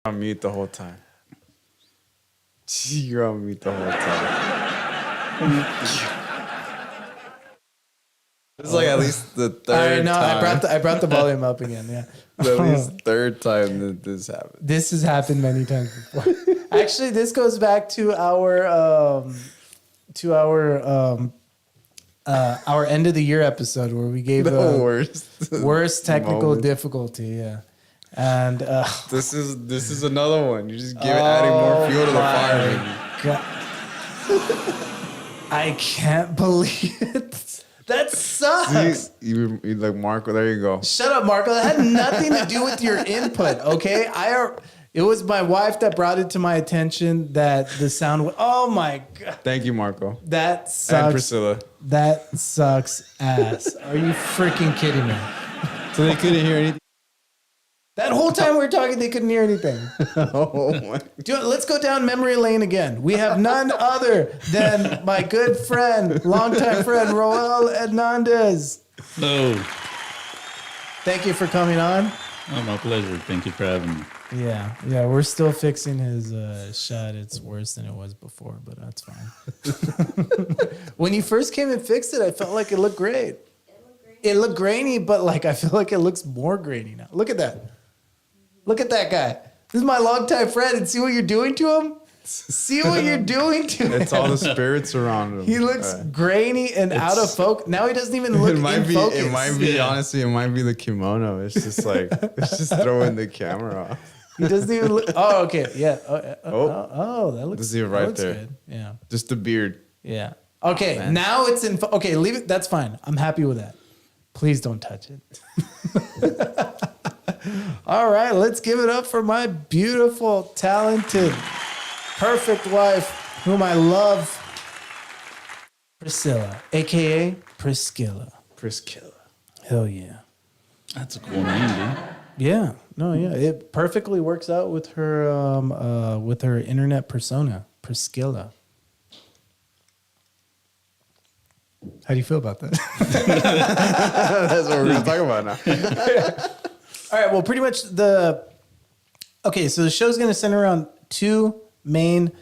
On mute the whole time. You're on mute the whole time. This is like at least the third time. I brought the volume up again. Yeah, At least third time that this happened. this has happened many times before. Actually, this goes back to our end of the year episode where we gave The worst technical moment. difficulty. Yeah, and This is another one. You just adding more fuel to the fire. God. I can't believe it. That sucks. See, you like Marco. There you go. Shut up, Marco. That had nothing to do with your input, okay? It was my wife that brought it to my attention that the sound. Oh my God. Thank you, Marco. That sucks. And Priscilla. That sucks ass. Are you freaking kidding me? So they couldn't hear anything. That whole time we were talking, they couldn't hear anything. Oh my. Let's go down memory lane again. We have none other than my good friend, longtime friend, Roel Hernandez. Hello. Thank you for coming on. Oh, my pleasure. Thank you for having me. Yeah, we're still fixing his shot. It's worse than it was before, but that's fine. When you first came and fixed it, I felt like it looked great. It looked grainy, but like I feel like it looks more grainy now. Look at that. Look at that guy. This is my longtime friend, and see what you're doing to him? See what you're doing to him? It's all the spirits around him. He looks grainy and out of focus. Now he doesn't even look in focus. It might be, honestly, it might be the kimono. It's just like, it's just throwing the camera off. He doesn't even look. Oh, okay. Yeah. That looks, This is right there. good. Yeah. Just the beard. Yeah. Okay. Now it's in. Okay. Leave it. That's fine. I'm happy with that. Please don't touch it. All right. Let's give it up for my beautiful, talented, perfect wife, whom I love, Priscilla, a.k.a. Priscilla. Priscilla. Hell yeah. That's a cool name, dude. Yeah. No, yeah. It perfectly works out with her internet persona, Priscilla. How do you feel about that? That's what we're going to talk about now. All right. Well, pretty much so the show's going to center around two main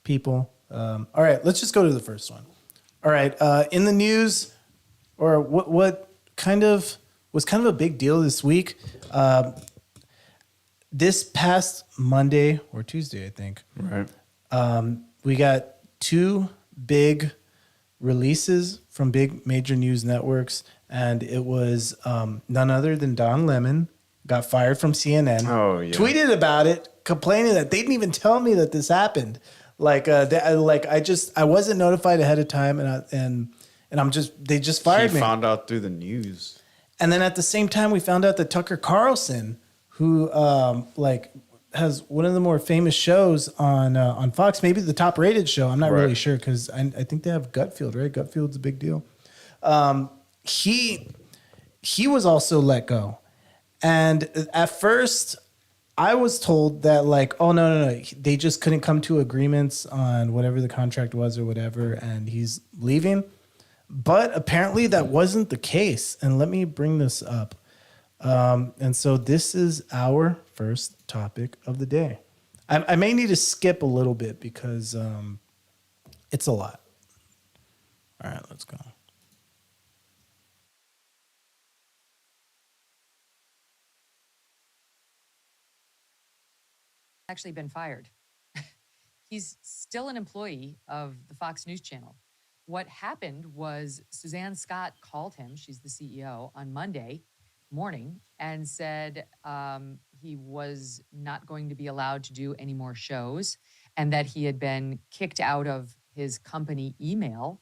people. All right. Let's just go to the first one. All right. In the news, or what was kind of a big deal this week. This past Monday or Tuesday, I think. Right. We got two big releases from big major news networks, and it was none other than Don Lemon got fired from CNN. Oh, yeah. Tweeted about it, complaining that they didn't even tell me that this happened. I wasn't notified ahead of time, and they just fired me. Found out through the news. And then at the same time, we found out that Tucker Carlson, who has one of the more famous shows on Fox, maybe the top rated show. I'm not really sure because I think they have Gutfield, right? Gutfield's a big deal. He was also let go. And at first I was told that no. They just couldn't come to agreements on whatever the contract was or whatever. And he's leaving. But apparently that wasn't the case. And let me bring this up. And so this is our first topic of the day. I may need to skip a little bit because it's a lot. All right, let's go. Actually been fired. He's still an employee of the Fox News Channel. What happened was Suzanne Scott called him, she's the CEO, on Monday morning and said he was not going to be allowed to do any more shows and that he had been kicked out of his company email.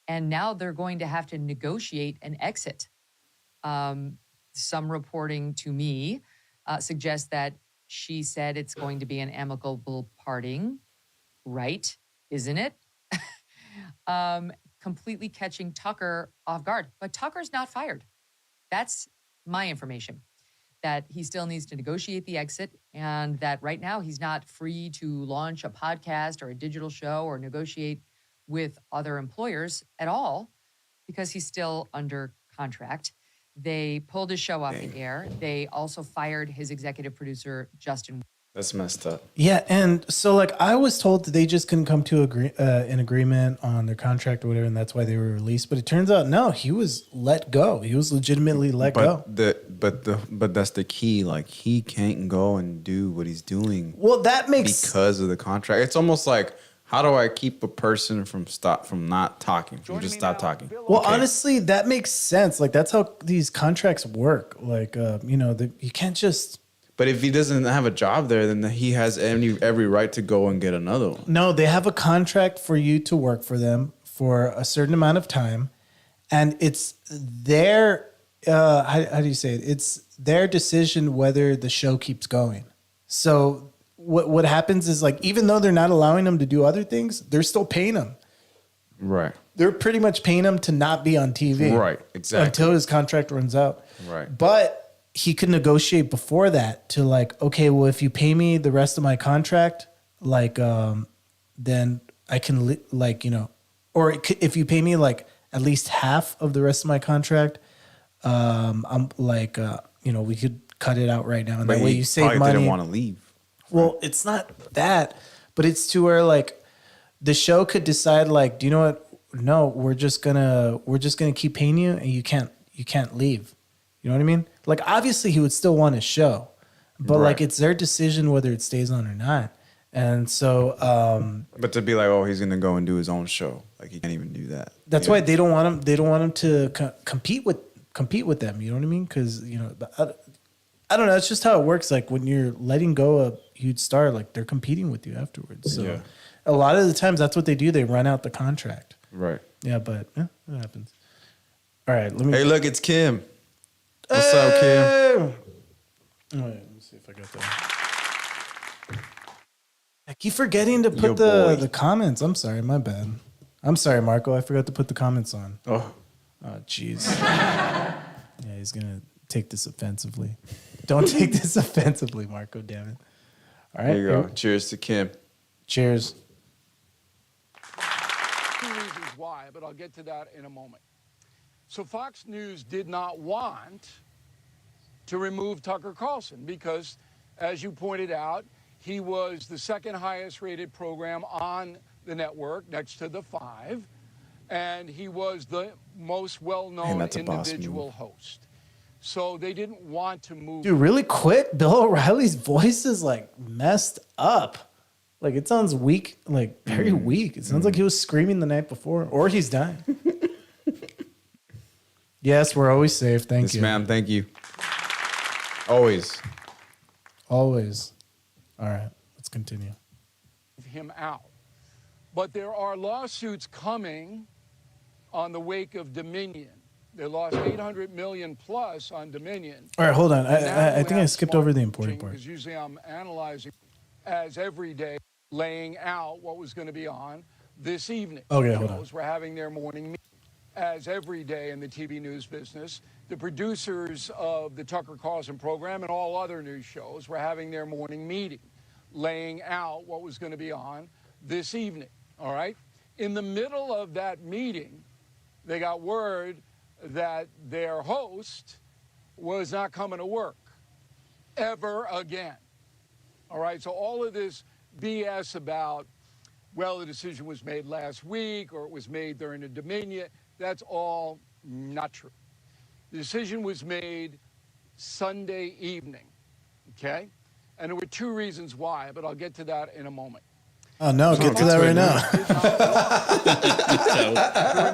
And now they're going to have to negotiate an exit. Some reporting to me suggests that she said it's going to be an amicable parting, right? Isn't it? Completely catching Tucker off guard. But Tucker's not fired. That's my information, that he still needs to negotiate the exit and that right now he's not free to launch a podcast or a digital show or negotiate with other employers at all because he's still under contract. They pulled his show off the air. They also fired his executive producer, Justin. That's messed up. Yeah, and so like I was told that they just couldn't come to an agreement on their contract or whatever, and that's why they were released. But it turns out no, he was let go. He was legitimately let go. But that's the key. Like he can't go and do what he's doing. Well, that makes because of the contract. It's almost like, how do I keep a person from not talking? From just stop talking. Well, honestly, that makes sense. Like that's how these contracts work. Like you can't just. But if he doesn't have a job there, then he has every right to go and get another one. No, they have a contract for you to work for them for a certain amount of time, and it's their how do you say it? It's their decision whether the show keeps going. So what happens is like even though they're not allowing them to do other things, they're still paying them. Right. They're pretty much paying him to not be on TV. Right. Exactly. Until his contract runs out. Right. But he could negotiate before that to like, okay, well, if you pay me the rest of my contract, like, then I can or if you pay me like at least half of the rest of my contract, I'm like, we could cut it out right now. And But that way he you save probably money. didn't want to leave. Well, it's not that, but it's to where like the show could decide like, do you know what? No, we're just gonna keep paying you and you can't leave. You know what I mean? Like obviously he would still want his show, but like it's their decision whether it stays on or not. And so but to be like, oh, he's gonna go and do his own show, like he can't even do that. That's why they don't want him. They don't want him to compete with them. You know what I mean? Because I don't know. It's just how it works. Like when you're letting go a huge star, like they're competing with you afterwards. So a lot of the times that's what they do. They run out the contract. Right. Yeah, but it happens. All right. Hey, look, it's Kim. What's up, Kim? Oh, yeah, let me see if I got that. I keep forgetting to put the comments. I'm sorry, my bad. I'm sorry, Marco. I forgot to put the comments on. Oh, jeez. Yeah, he's gonna take this offensively. Don't take this offensively, Marco. Damn it. All right. There you go. Cheers to Kim. Cheers. 2 reasons why, but I'll get to that in a moment. So Fox News did not want to remove Tucker Carlson because, as you pointed out, he was the second highest rated program on the network next to The Five, and he was the most well-known individual host. So they didn't want to move. Dude, really quick, Bill O'Reilly's voice is like messed up. Like it sounds weak, like very weak. It sounds like he was screaming the night before, or he's dying. Yes, we're always safe. Thank you. Yes, ma'am. Thank you. Always. Always. All right, let's continue. Him out. But there are lawsuits coming on the wake of Dominion. They lost $800 million plus on Dominion. All right, hold on. I think I skipped over the important part. Because usually I'm analyzing as every day, laying out what was going to be on this evening. Okay, hold on. We're having their morning meeting. As every day in the TV news business, the producers of the Tucker Carlson program and all other news shows were having their morning meeting, laying out what was going to be on this evening, all right? In the middle of that meeting, they got word that their host was not coming to work ever again, all right? So all of this BS about, well, the decision was made last week or it was made during the Dominion, that's all not true. The decision was made Sunday evening, okay? And there were 2 reasons why, but I'll get to that in a moment. Oh, no, get to that right now.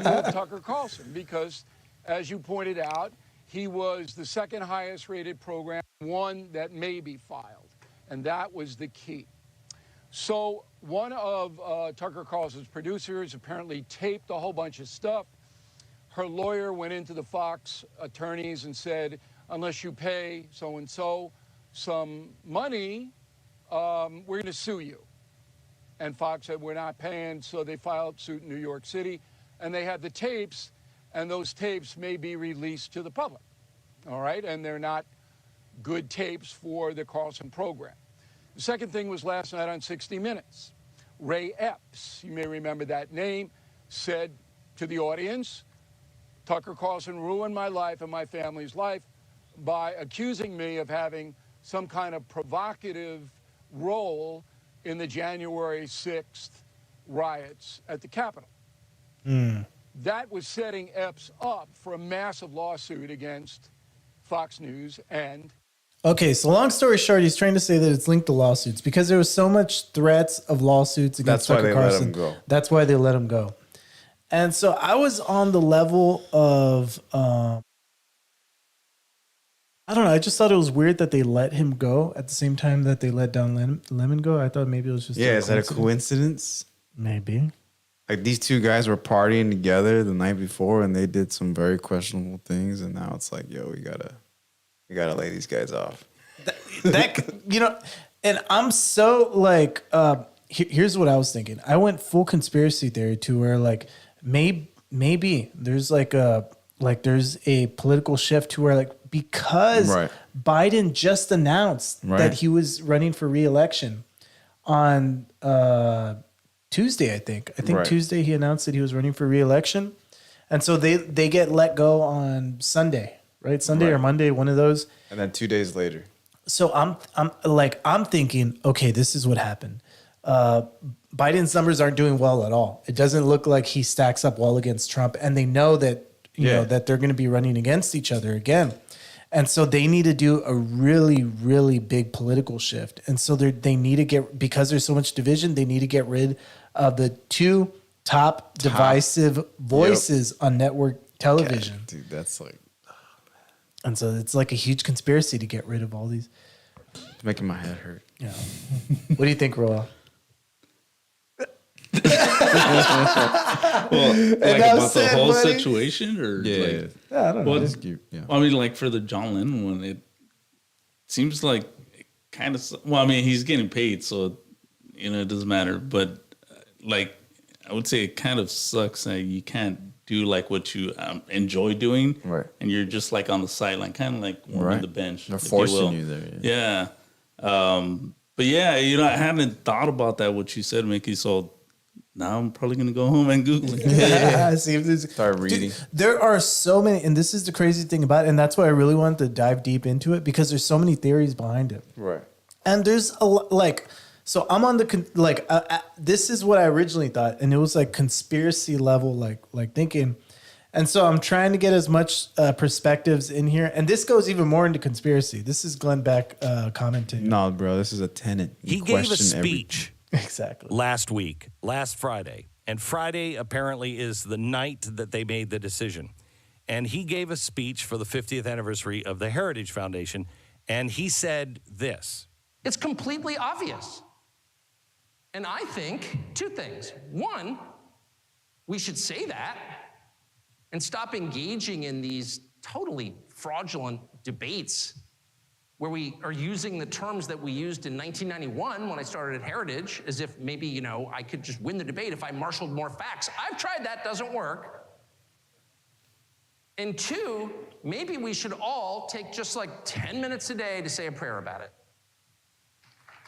To remove Tucker Carlson because, as you pointed out, he was the second highest rated program, one that may be filed, and that was the key. So one of Tucker Carlson's producers apparently taped a whole bunch of stuff. Her lawyer went into the Fox attorneys and said, unless you pay so-and-so some money, we're going to sue you. And Fox said, we're not paying, so they filed suit in New York City. And they had the tapes, and those tapes may be released to the public, all right? And they're not good tapes for the Carlson program. The second thing was last night on 60 Minutes. Ray Epps, you may remember that name, said to the audience, Tucker Carlson ruined my life and my family's life by accusing me of having some kind of provocative role in the January 6th riots at the Capitol. That was setting Epps up for a massive lawsuit against Fox News and... Okay, so long story short, he's trying to say that it's linked to lawsuits because there was so much threats of lawsuits against That's why Tucker they let Carlson. him go. That's why they let him go. And so I was on the level of, I don't know. I just thought it was weird that they let him go at the same time that they let Don Lemon go. I thought maybe it was just Is that a coincidence? Maybe. Like these two guys were partying together the night before, and they did some very questionable things, and now it's like, yo, we gotta lay these guys off. And I'm so like, here's what I was thinking. I went full conspiracy theory to where like maybe there's there's a political shift to where like because Biden just announced that he was running for re-election on Tuesday, I think Tuesday he announced that he was running for re-election, and so they get let go on Sunday. Right, Sunday or Monday, one of those. And then 2 days later. So I'm thinking, okay, this is what happened. Biden's numbers aren't doing well at all. It doesn't look like he stacks up well against Trump, and they know that that they're going to be running against each other again, and so they need to do a really, really big political shift. And so they need to get, because there's so much division, they need to get rid of the two top divisive voices on network television. God, dude, that's like. And so it's like a huge conspiracy to get rid of all these. It's making my head hurt. Yeah. What do you think, Roel? About the whole situation, or I don't know. I mean, like for the John Lennon one, it seems like it kind of. Well, I mean, he's getting paid, so it doesn't matter. But like, I would say it kind of sucks that you can't do like what you enjoy doing, and you're just like on the sideline, kind of like warming the bench. They're forcing you there. Yeah. But yeah, I hadn't thought about that, what you said, Mickey. So now I'm probably gonna go home and Google it. See if there's, start reading. Dude, there are so many, and this is the crazy thing about it, and that's why I really wanted to dive deep into it, because there's so many theories behind it. Right. And there's so I'm on the this is what I originally thought, and it was like conspiracy level, like thinking. And so I'm trying to get as much perspectives in here, and this goes even more into conspiracy. This is Glenn Beck commenting. No, bro, this is a tenant. He gave a speech exactly last Friday, and Friday apparently is the night that they made the decision. And he gave a speech for the 50th anniversary of the Heritage Foundation, and he said this. It's completely obvious. And I think two things. One, we should say that and stop engaging in these totally fraudulent debates where we are using the terms that we used in 1991 when I started at Heritage, as if maybe, I could just win the debate if I marshaled more facts. I've tried that, doesn't work. And two, maybe we should all take just like 10 minutes a day to say a prayer about it.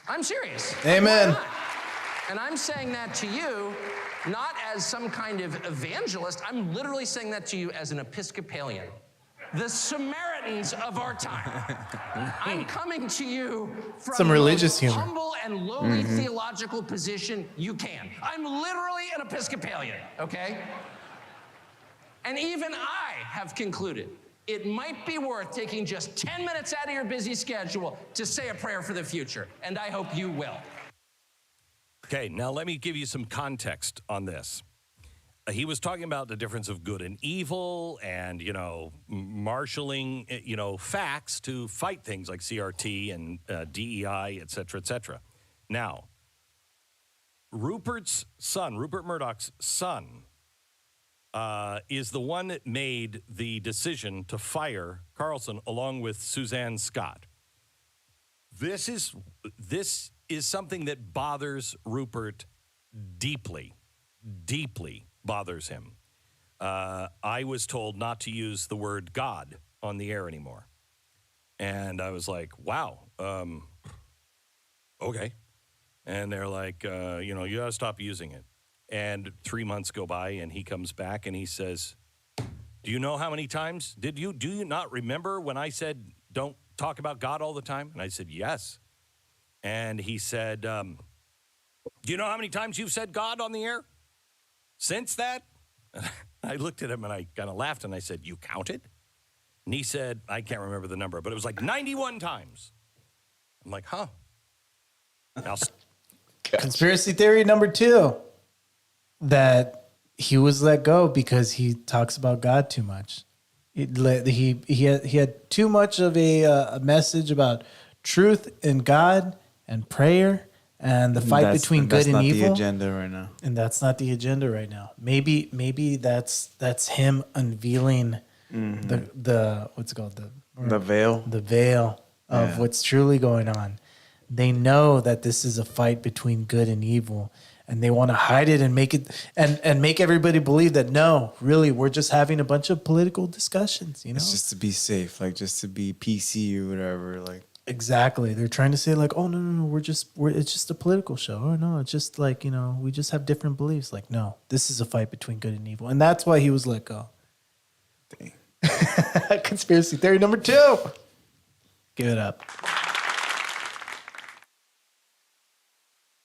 I'm serious. Amen. And I'm saying that to you, not as some kind of evangelist. I'm literally saying that to you as an Episcopalian. The Samaritans of our time. I'm coming to you from some religious the most humor. humble and lowly theological position you can. I'm literally an Episcopalian, okay? And even I have concluded it might be worth taking just 10 minutes out of your busy schedule to say a prayer for the future, and I hope you will. Okay, now let me give you some context on this. He was talking about the difference of good and evil and, marshaling, facts to fight things like CRT and DEI, et cetera, et cetera. Now, Rupert Murdoch's son, is the one that made the decision to fire Carlson along with Suzanne Scott. This is something that bothers Rupert deeply, deeply bothers him. I was told not to use the word God on the air anymore. And I was like, wow, okay. And they're like, you got to stop using it. And 3 months go by, and he comes back, and he says, Do you know how many times do you not remember when I said don't talk about God all the time? And I said yes. And he said, do you know how many times you've said God on the air since that? I looked at him and I kind of laughed and I said, you counted? And he said, I can't remember the number, but it was like 91 times. I'm like, huh? Now, Conspiracy theory number 2, that he was let go because he talks about God too much. He had too much of a message about truth and God and prayer and the fight between good and evil. That's not the agenda right now. And that's not the agenda right now. Maybe that's him unveiling the what's it called, The veil. the veil of what's truly going on. They know that this is a fight between good and evil, and they want to hide it and make it and make everybody believe that no, really, we're just having a bunch of political discussions. You know, It's just to be safe, like just to be PC or whatever. Like exactly. They're trying to say like, oh no, it's just a political show. Oh no, it's just like, you know, we just have different beliefs. Like no, this is a fight between good and evil, and that's why he was let go. Dang. Conspiracy theory number 2. Give it up.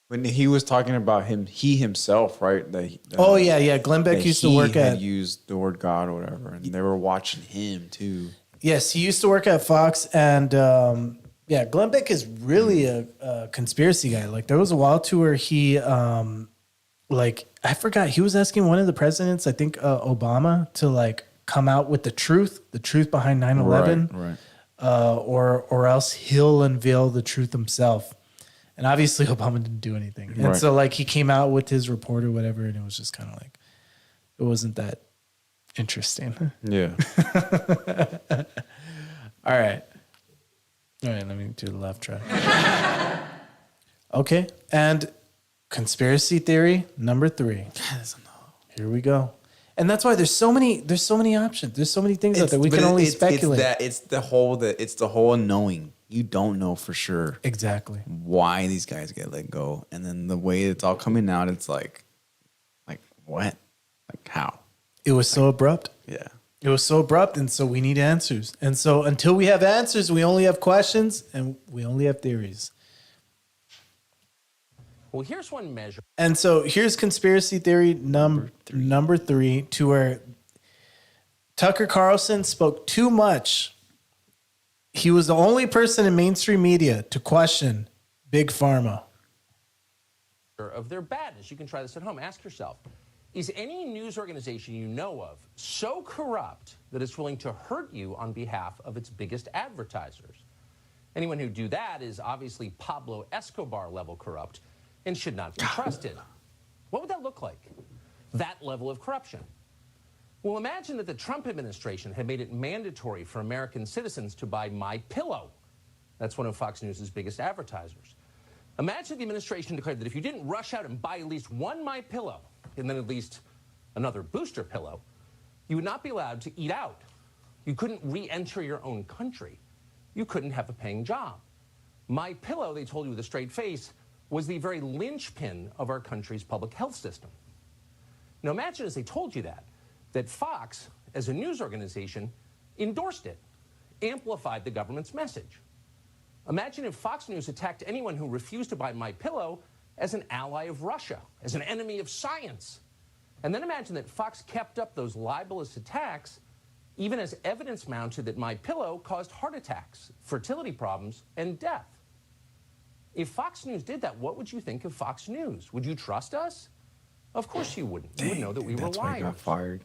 when he was talking about he himself, right? Oh yeah. Glenn Beck used to work at used the word God or whatever, and they were watching him too. Yes, he used to work at Fox, and Glenn Beck is really a conspiracy guy. Like there was a while to where he, I forgot, he was asking one of the presidents, I think Obama, to like come out with the truth behind 9/11, Right. or else he'll unveil the truth himself. And obviously Obama didn't do anything, and Right. so like he came out with his report or whatever, and it was just kind of like it wasn't that interesting. Yeah. All right, let me do the left track. Okay, and conspiracy theory number 3. Here we go. And that's why there's so many options. There's so many things out there. We can only speculate. It's the whole unknowing. You don't know for sure Exactly. why these guys get let go, and then the way it's all coming out, it's like what, like how? It was so abrupt. Yeah. It was so abrupt, and so we need answers. And so until we have answers, we only have questions, and we only have theories. Well, here's one measure. And so here's conspiracy theory number 3, to where Tucker Carlson spoke too much. He was the only person in mainstream media to question Big Pharma. Of their badness. You can try this at home. Ask yourself, is any news organization you know of so corrupt that it's willing to hurt you on behalf of its biggest advertisers? Anyone who do that is obviously Pablo Escobar level corrupt and should not be trusted. What would that look like? That level of corruption. Well, imagine that the Trump administration had made it mandatory for American citizens to buy MyPillow. That's one of Fox News' biggest advertisers. Imagine the administration declared that if you didn't rush out and buy at least one MyPillow and then at least another booster pillow, you would not be allowed to eat out. You couldn't re-enter your own country. You couldn't have a paying job. MyPillow, they told you with a straight face, was the very linchpin of our country's public health system. Now imagine as they told you that Fox, as a news organization, endorsed it, amplified the government's message. Imagine if Fox News attacked anyone who refused to buy MyPillow as an ally of Russia, as an enemy of science. And then imagine that Fox kept up those libelous attacks even as evidence mounted that MyPillow caused heart attacks, fertility problems, and death. If Fox News did that, what would you think of Fox News? Would you trust us? Of course you wouldn't. You would know that we were That's why he got liars. fired.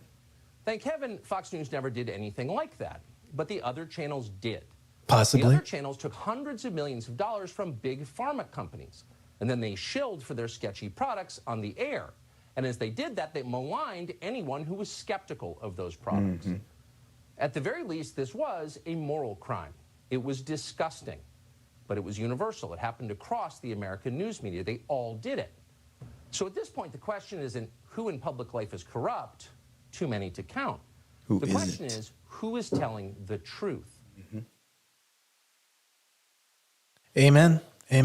Thank heaven Fox News never did anything like that, but the other channels did. Possibly. The other channels took hundreds of millions of dollars from big pharma companies, and then they shilled for their sketchy products on the air. And as they did that, they maligned anyone who was skeptical of those products. Mm-hmm. At the very least, this was a moral crime. It was disgusting, but it was universal. It happened across the American news media. They all did it. So at this point, the question isn't who in public life is corrupt, too many to count. Who the question isn't? is, who is telling the truth? Amen. You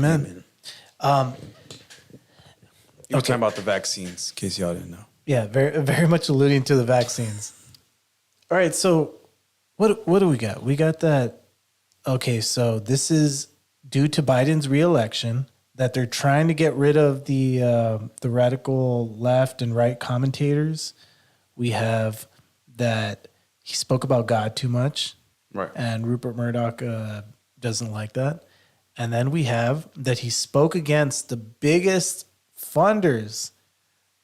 were talking about the vaccines, in case y'all didn't know. Yeah, very, very much alluding to the vaccines. All right, so what do we got? We got that. Okay, so this is due to Biden's reelection that they're trying to get rid of the radical left and right commentators. We have that he spoke about God too much, Right. and Rupert Murdoch doesn't like that. And then we have that he spoke against the biggest funders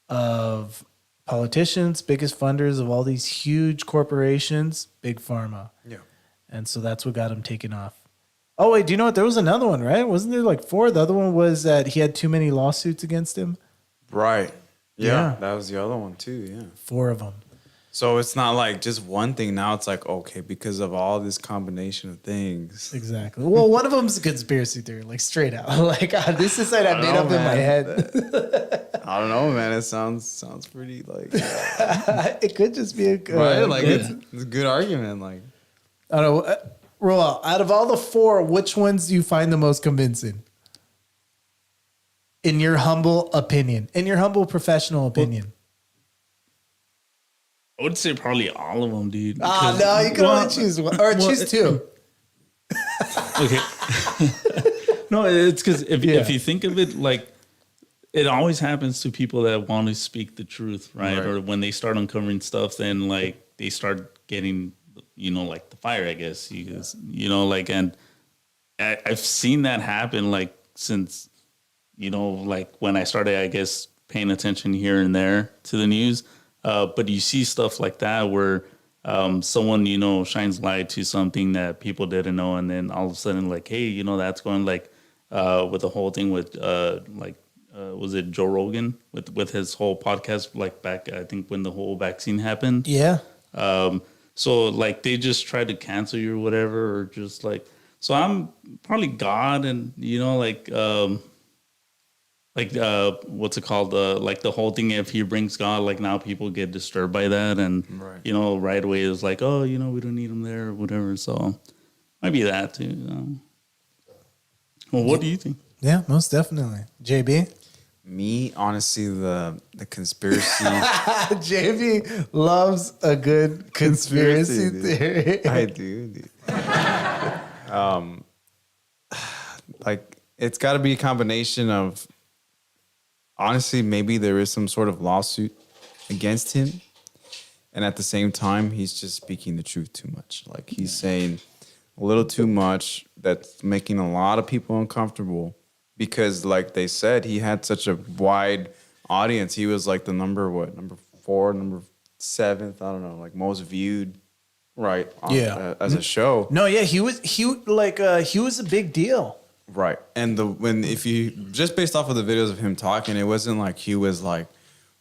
of politicians, biggest funders of all these huge corporations, Big Pharma. Yeah. And so that's what got him taken off. Oh, wait, do you know what? There was another one, right? Wasn't there like 4? The other one was that he had too many lawsuits against him. Right. Yeah. Yeah. That was the other one too. Yeah. 4 of them. So it's not like just one thing. Now it's like, okay, because of all this combination of things. Exactly. Well, one of them's a conspiracy theory, like straight out. Like, this is something I made up in my head. I don't know, man. It sounds pretty like It could just be a good. right. Like it's a good argument. Like I don't know. Roel, out of all the 4, which ones do you find the most convincing? In your humble opinion, in your humble professional opinion. I would say probably all of them, dude. Ah, no, you can only choose one or choose 2. Okay. No, it's because if you think of it, like, it always happens to people that want to speak the truth, right? Or when they start uncovering stuff, then like they start getting, like the fire, I guess. Like, and I've seen that happen, like, since, like when I started, I guess, paying attention here and there to the news. But you see stuff like that where someone, shines light to something that people didn't know. And then all of a sudden, like, hey, that's going like with the whole thing with was it Joe Rogan with his whole podcast, like back, I think when the whole vaccine happened. Yeah. So like they just try to cancel you or whatever, or just like, so I'm probably God and, what's it called? Like the whole thing, if he brings God, like now people get disturbed by that. And, right away it's like, oh, we don't need him there or whatever. So might be that too. Well, what do you think? Yeah, most definitely. JB? me, honestly, the conspiracy. JB loves a good conspiracy theory. I do, dude. Like, it's got to be a combination of, honestly, maybe there is some sort of lawsuit against him. And at the same time, he's just speaking the truth too much. Like, he's saying a little too much that's making a lot of people uncomfortable because, like they said, he had such a wide audience. He was like the number 4, number 7th, I don't know, like most viewed, right? As a show. No, yeah, he was a big deal. Right. And if you just based off of the videos of him talking, it wasn't like he was like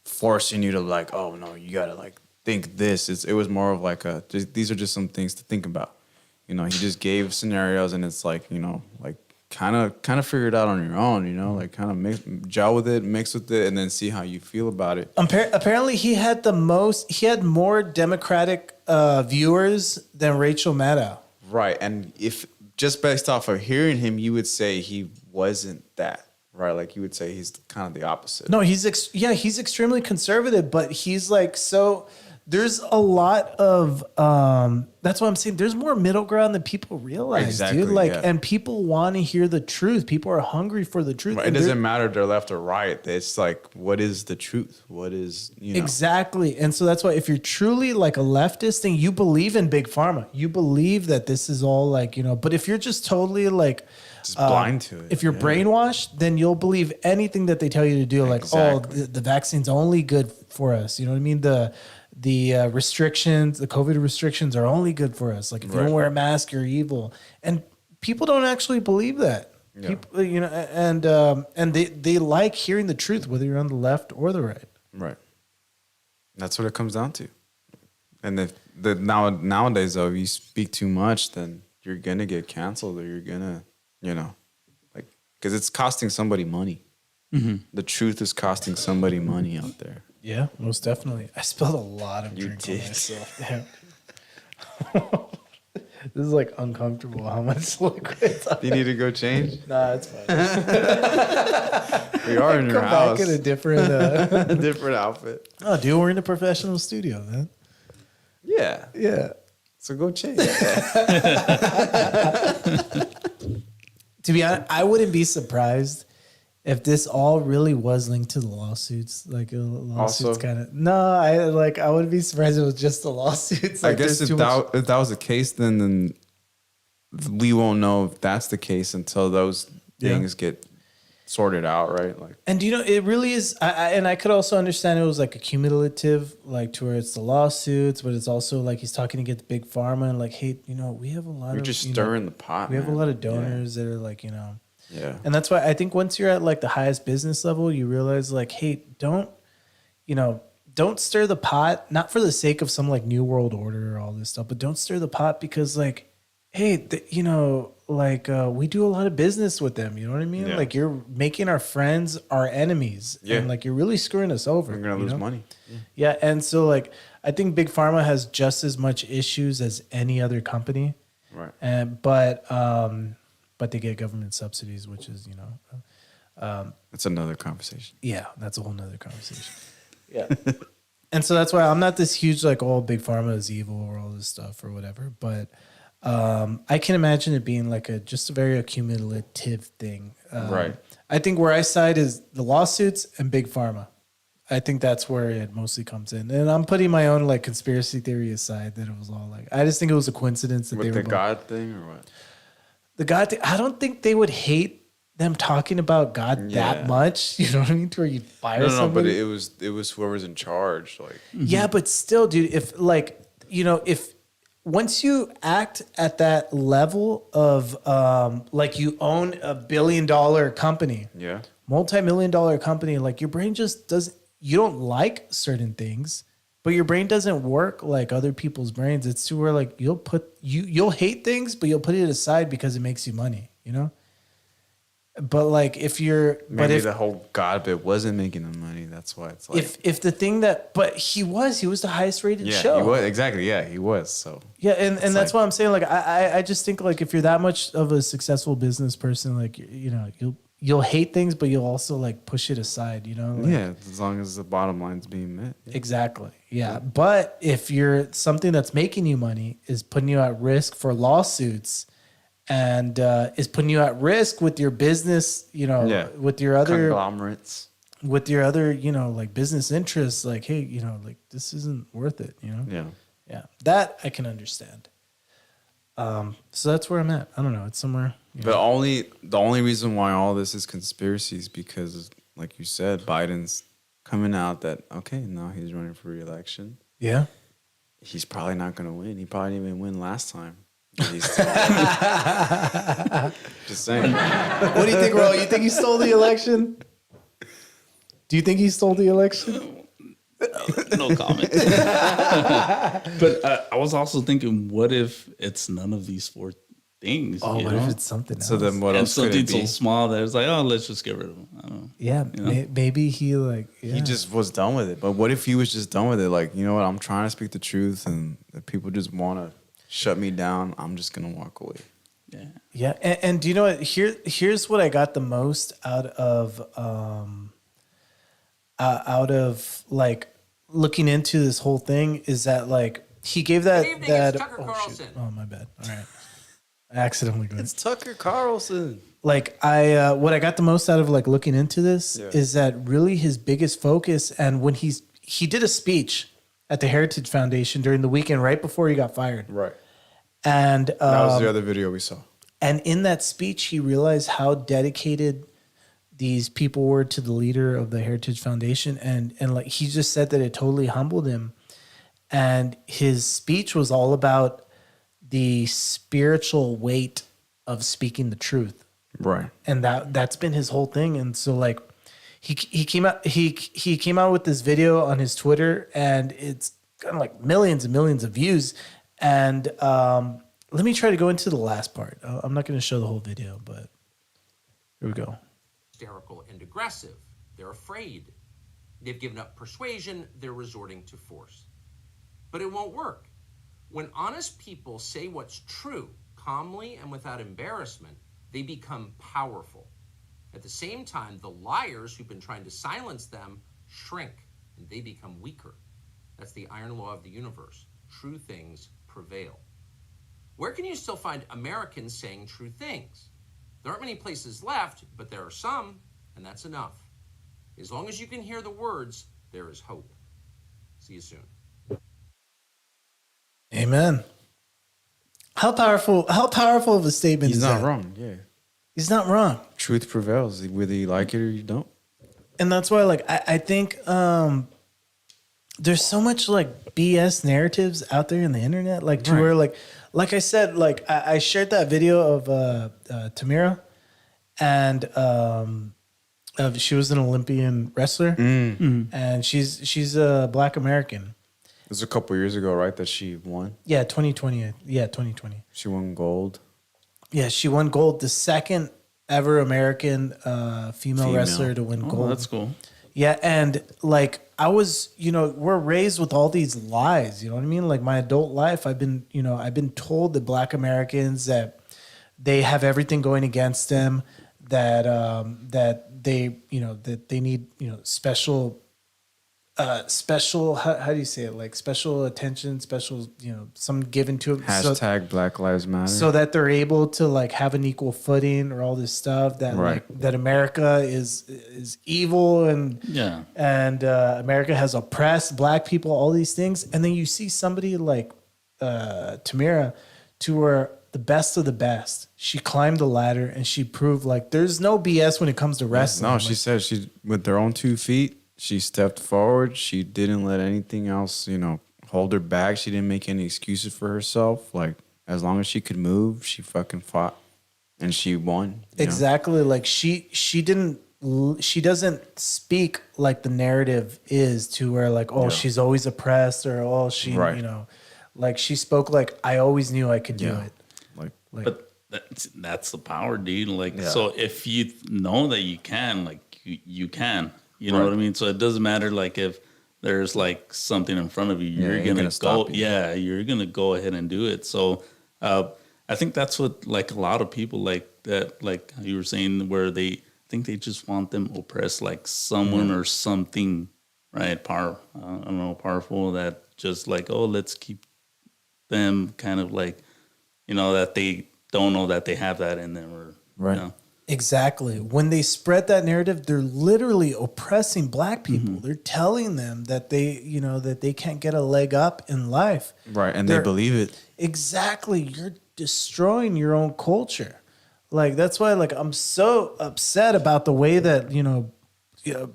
forcing you to like, oh no, you gotta like think this. It was more of like these are just some things to think about. You know, he just gave scenarios and it's like, you know, like kind of figure it out on your own, you know, like kind of gel with it, mix with it, and then see how you feel about it. Apparently he had more Democratic viewers than Rachel Maddow. Right. And if just based off of hearing him, you would say he wasn't that, right? Like you would say he's kind of the opposite. No, he's extremely conservative, but he's like, so there's a lot of, that's what I'm saying. There's more middle ground than people realize, exactly, dude. Like, yeah. and people want to hear the truth. People are hungry for the truth. Right. It doesn't matter if they're left or right. It's like, what is the truth? What is, you know? Exactly. And so that's why if you're truly like a leftist thing, you believe in big pharma. You believe that this is all like, you know, but if you're just totally like, just blind to it. If you're brainwashed, then you'll believe anything that they tell you to do. Like, exactly. oh, the vaccine's only good for us. You know what I mean? The restrictions, the COVID restrictions are only good for us. Like if you don't wear a mask, you're evil. And people don't actually believe that. Yeah. People, you know, and they like hearing the truth, whether you're on the left or the right. Right. That's what it comes down to. And if nowadays though, if you speak too much, then you're gonna get canceled, or you're gonna, you know, like, because it's costing somebody money. Mm-hmm. The truth is costing somebody money out there. Yeah, most definitely. I spilled a lot of drink on myself. Yeah. This is like uncomfortable. How much liquid? Do you need to go change? Nah, it's fine. We are in your house. Come back in a different, a different outfit. Oh, dude, we're in a professional studio, man. Yeah, Yeah. Yeah. So go chase. To be honest, I wouldn't be surprised if this all really was linked to the lawsuits. Like lawsuits Also- kind of. No, I wouldn't be surprised if it was just the lawsuits. I Like, guess there's if too much- that was the case, then we won't know if that's the case until those things get sorted out, right? Like, And you know, it really is. And I could also understand it was like a cumulative, like to where it's the lawsuits, but it's also like he's talking to get big pharma and like, hey, you know, we have a lot you're of just you know, stirring the pot. we have a man. lot of donors that are like, you know, Yeah. and that's why I think once you're at like the highest business level, you realize like, hey, don't stir the pot, not for the sake of some like new world order or all this stuff, but don't stir the pot because like, hey, we do a lot of business with them. You know what I mean? Yeah. Like you're making our friends our enemies, Yeah. and like you're really screwing us over. You're gonna you lose know? money. Yeah, and so like I think Big Pharma has just as much issues as any other company, Right. and but they get government subsidies, which is That's another conversation. yeah, that's a whole nother conversation. Yeah. And so that's why I'm not this huge like, oh, Big Pharma is evil or all this stuff or whatever. But I can imagine it being like just a very accumulative thing. Right. I think where I side is the lawsuits and Big Pharma. I think that's where it mostly comes in. And I'm putting my own like conspiracy theory aside that it was all like, I just think it was a coincidence that they With were the both- God thing or what? the God thing. I don't think they would hate them talking about God Yeah. that much. You know what I mean? To where you fire No, but somebody. it was whoever's in charge. Like, Yeah, but still, dude, if like, if once you act at that level of like you own $1 billion company, yeah. multi-million-dollar company, like your brain just doesn't, you don't like certain things, but your brain doesn't work like other people's brains. It's to where like you'll hate things, but you'll put it aside because it makes you money, you know? But like if you're Maybe if the whole God bit wasn't making them money. That's why it's like, if the thing that but he was the highest rated yeah, show. he was exactly. Yeah, he was. So Yeah, and that's like- why I'm saying like I just think like if you're that much of a successful business person, like you'll hate things, but you'll also like push it aside, you know? Like, yeah, as long as the bottom line's being met. Yeah. exactly. Yeah, but if you're something that's making you money is putting you at risk for lawsuits, and is putting you at risk with your business, Yeah. with your other Conglomerates. like business interests, like hey, like this isn't worth it, Yeah. Yeah, that I can understand. So that's where I'm at. I don't know. It's somewhere. But the only reason why all this is conspiracy is because, like you said, Biden's coming out that now he's running for re-election. Yeah. He's probably not going to win. He probably didn't even win last time. Just saying. What do you think, Ro? You think he stole the election? Do you think he stole the election? No comment. But I was also thinking, what if it's none of these four things? Oh, you what know? if it's something else? So then what And else could something it so be? small that it's like, oh, let's just get rid of them. I don't know. Yeah, maybe he like He just was done with it. But what if he was just done with it? Like, you know what? I'm trying to speak the truth, and if people just want to shut me down, I'm just going to walk away. Yeah, and do you know what? Here's what I got the most out of like looking into this whole thing is that like he gave that Good evening, that it's Tucker Carlson. Oh my bad. All right, I accidentally got It's Tucker Carlson. like what I got the most out of like looking into this is that really his biggest focus, and when he did a speech at the Heritage Foundation during the weekend right before he got fired. Right. And That was the other video we saw. and in that speech, he realized how dedicated these people were to the leader of the Heritage Foundation. And like he just said that it totally humbled him. And his speech was all about the spiritual weight of speaking the truth. Right. And that's been his whole thing. And so like he came out he came out with this video on his Twitter, and it's got like millions and millions of views. And let me try to go into the last part. I'm not going to show the whole video, but here we go. Hysterical and aggressive. They're afraid. They've given up persuasion. They're resorting to force. But it won't work. When honest people say what's true, calmly and without embarrassment, they become powerful. At the same time, the liars who've been trying to silence them shrink, and they become weaker. That's the iron law of the universe. true things prevail. Where can you still find Americans saying true things? There aren't many places left, but there are some, and that's enough. As long as you can hear the words, there is hope. See you soon. Amen. How powerful of a statement He's is not that? wrong. Yeah. He's not wrong. Truth prevails, whether you like it or you don't. And that's why, like, I think there's so much like BS narratives out there in the internet, like to where like I said, like I shared that video of Tamira, and she was an Olympian wrestler, and she's a Black American. It was a couple years ago, right, that she won. Yeah, 2020. Yeah, 2020. She won gold. Yeah, she won gold. The second ever American female wrestler to win gold. That's cool. Yeah, and like I was, we're raised with all these lies, you know what I mean? Like my adult life, I've been told that Black Americans, that they have everything going against them, that they need, special how do you say it? Like special attention, special, some given to them. Hashtag Black Lives Matter. So that they're able to like have an equal footing or all this stuff that Right. like that America is evil and America has oppressed Black people, all these things. And then you see somebody like Tamira, to where the best of the best. She climbed the ladder and she proved like there's no BS when it comes to wrestling. No, Like, she said she, with her own 2 feet, she stepped forward. She didn't let anything else, hold her back. She didn't make any excuses for herself. Like, as long as she could move, she fucking fought. And she won. Exactly. Like she doesn't speak like the narrative is, to where like, she's always oppressed, or she, Right. like she spoke like, I always knew I could do it. Like, But that's the power, dude. Like, so if you know that you can, like, you can. You know what I mean? So it doesn't matter, like, if there's, like, something in front of you, you're going to go. stop you. Yeah, you're going to go ahead and do it. So I think that's what, like, a lot of people, like, that, like you were saying, where they think they just want them oppressed, like someone or something, right? I don't know, powerful, that just, like, let's keep them kind of, like, that they don't know that they have that in them, or, Right. exactly. When they spread that narrative, they're literally oppressing Black people. They're telling them that they can't get a leg up in life. Right. And they believe it. Exactly. You're destroying your own culture. Like, that's why, like, I'm so upset about the way that,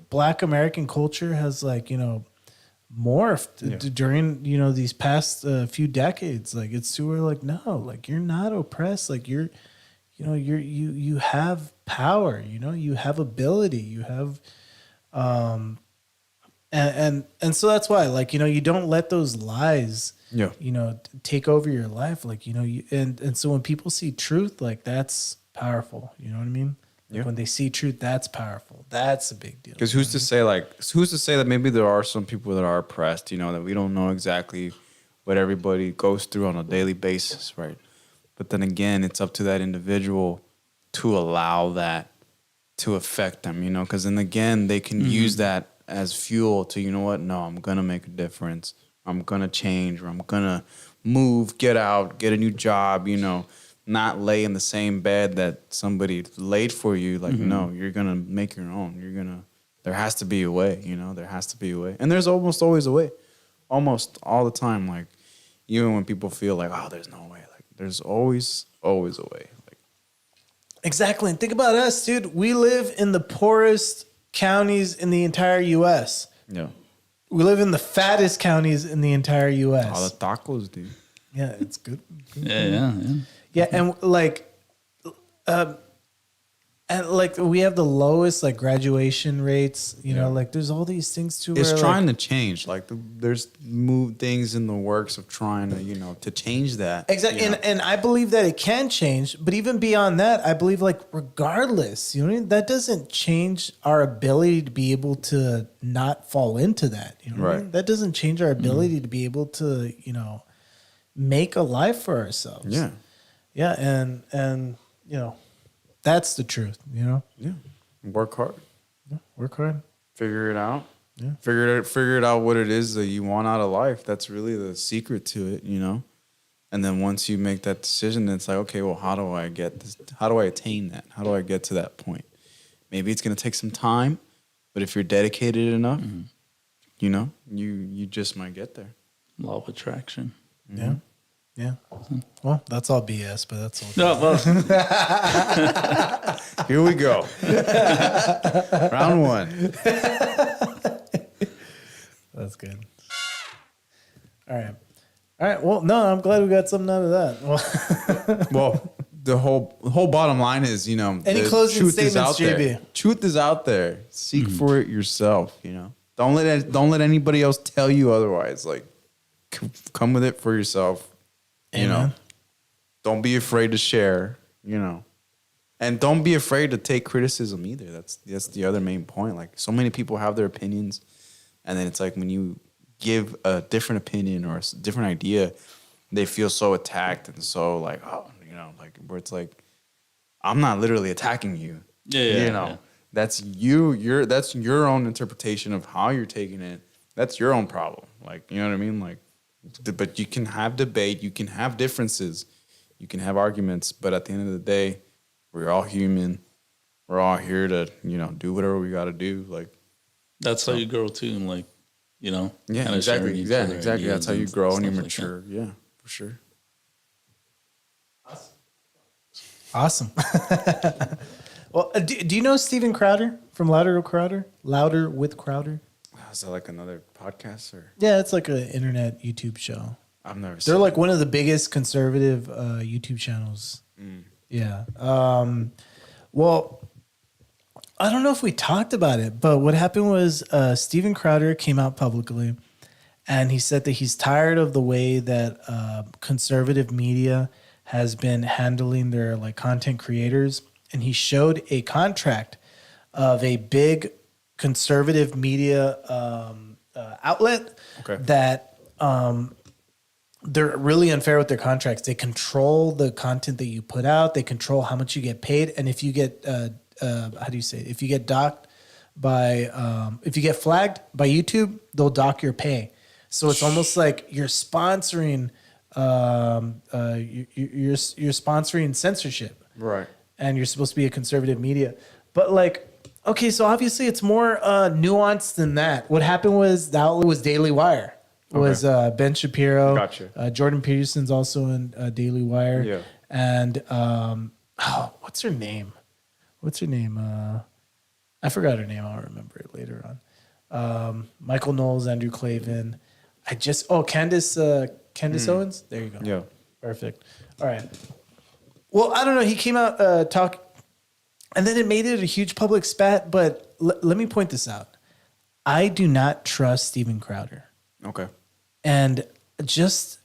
Black American culture has, like, morphed during, these past few decades. Like, it's to where, like, no, like, you're not oppressed. Like, you have power, you have ability, you have, and so that's why, like, you don't let those lies, take over your life. Like, and so when people see truth, like, that's powerful. You know what I mean? Like, when they see truth, that's powerful. That's a big deal. Because who's to say that maybe there are some people that are oppressed, that we don't know exactly what everybody goes through on a daily basis, right? But then again, it's up to that individual to allow that to affect them, because then again, they can use that as fuel to, no, I'm going to make a difference. I'm going to change, or I'm going to move, get out, get a new job, not lay in the same bed that somebody laid for you. Like, no, you're going to make your own. There has to be a way, there has to be a way. And there's almost always a way, almost all the time. Like, even when people feel like, oh, there's no way. Like, there's always a way. Like, Exactly. And think about us, dude. We live in the poorest counties in the entire U.S. yeah. We live in the fattest counties in the entire U.S. All the tacos, dude. Yeah, it's good. Yeah. Yeah, and like we have the lowest like graduation rates. Like there's all these things too. It's where, trying like, to change. Like, there's things in the works of trying to, to change that. Exactly, and I believe that it can change. But even beyond that, I believe, like, regardless, that doesn't change our ability to be able to not fall into that. You know what I mean? That doesn't change our ability to be able to, make a life for ourselves. Yeah. Yeah, and that's the truth. Yeah. Work hard. Work hard. Figure it out. Figure it out what it is that you want out of life. That's really the secret to it, you know? And then once you make that decision, it's like, okay, well, how do I get this? How do I attain that? How do I get to that point? Maybe it's going to take some time, but if you're dedicated enough, you know, you just might get there. Law of attraction. Yeah. Yeah. Well, that's all BS, but that's all. No, well, Here we go. Round one. That's good. All right. All right. Well, no, I'm glad we got something out of that. Well, Well, the whole bottom line is, you know, Any the closing truth is statements, out there. JB? Truth is out there. Seek for it yourself. You know, don't let anybody else tell you otherwise. Like, come with it for yourself. You know, Amen. don't be afraid to share. You know, and don't be afraid to take criticism either. That's the other main point. Like, so many people have their opinions, and then it's like when you give a different opinion or a different idea, they feel so attacked and so like, oh, you know, like where it's like, I'm not literally attacking you. You know, that's that's your own interpretation of how you're taking it. That's your own problem. Like, you know what I mean? Like, but you can have debate, you can have differences, you can have arguments, but at the end of the day, we're all human. We're all here to, you know, do whatever we got to do. Like, that's how you grow too, and like, you know, yeah, kinda exactly. sharing each Yeah, other exactly. That's how you ideas grow and you stuff like that. mature. Yeah, for sure. awesome. Well, do you know Steven Crowder from Louder with Crowder? Is that like another podcast or? Yeah, it's like an internet YouTube show. I've never. They're like one of the biggest conservative YouTube channels. Yeah. Well, I don't know if we talked about it, but what happened was Steven Crowder came out publicly and he said that he's tired of the way that conservative media has been handling their like content creators. And he showed a contract of a big conservative media outlet that they're really unfair with their contracts. They control the content that you put out. They control how much you get paid. And if you get, how do you say it? If you get docked by, if you get flagged by YouTube, they'll dock your pay. So it's almost like you're sponsoring, you're sponsoring censorship. Right. And you're supposed to be a conservative media. But like, okay, so obviously it's more nuanced than that. What happened was the outlet was Daily Wire. It was Ben Shapiro. Gotcha. Jordan Peterson's also in Daily Wire. Yeah. And what's her name? I forgot her name. I'll remember it later on. Michael Knowles, Andrew Clavin. Candace Owens. There you go. Yeah. Perfect. All right. Well, I don't know. He came out talk, and then it made it a huge public spat. But let me point this out. I do not trust Steven Crowder. Okay. And just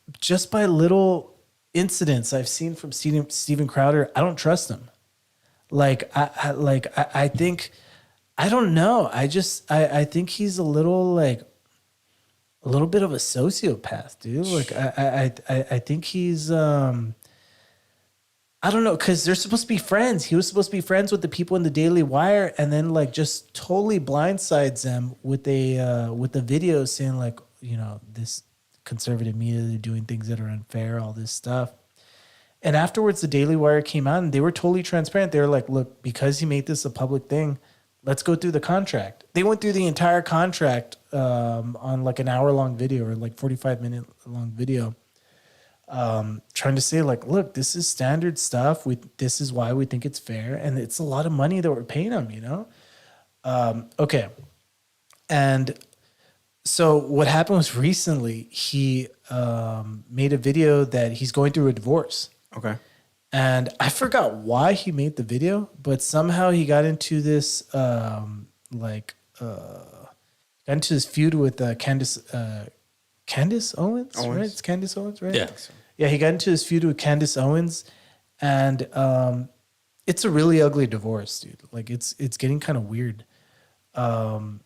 by little incidents I've seen from Steven Crowder, I don't trust him. I think, I don't know. I think he's a little bit of a sociopath, dude. Like I think he's I don't know, because they're supposed to be friends. He was supposed to be friends with the people in the Daily Wire, and then like just totally blindsides them with a video saying like, you know, this conservative media, they're doing things that are unfair, all this stuff. And afterwards, the Daily Wire came out and they were totally transparent. They were like, look, because he made this a public thing, let's go through the contract. They went through the entire contract on like an hour-long video or like 45-minute long video. Trying to say like, look, this is standard stuff. This is why we think it's fair. And it's a lot of money that we're paying them, you know? Okay. And so what happened was recently he made a video that he's going through a divorce. Okay. And I forgot why he made the video, but somehow he got into this feud with Candace Owens, right? It's Candace Owens, right? Yeah. Yeah, he got into this feud with Candace Owens, and it's a really ugly divorce, dude. Like it's getting kind of weird. I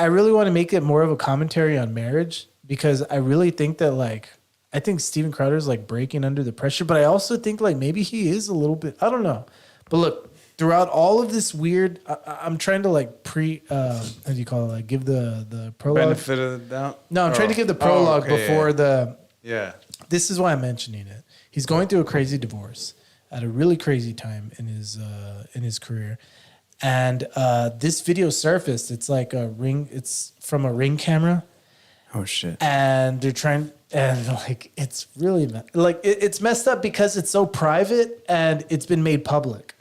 really want to make it more of a commentary on marriage because I really think that I think Steven Crowder is like breaking under the pressure, but I also think like maybe he is a little bit, I don't know. But look, throughout all of this weird, I'm trying to like how do you call it? Like give the prologue. Benefit of the doubt. No, I'm trying to give the prologue before Yeah. This is why I'm mentioning it. He's going through a crazy divorce at a really crazy time in his career, and this video surfaced. It's like a ring. It's from a Ring camera. Oh shit. And they're trying, and like it's really it's messed up because it's so private and it's been made public.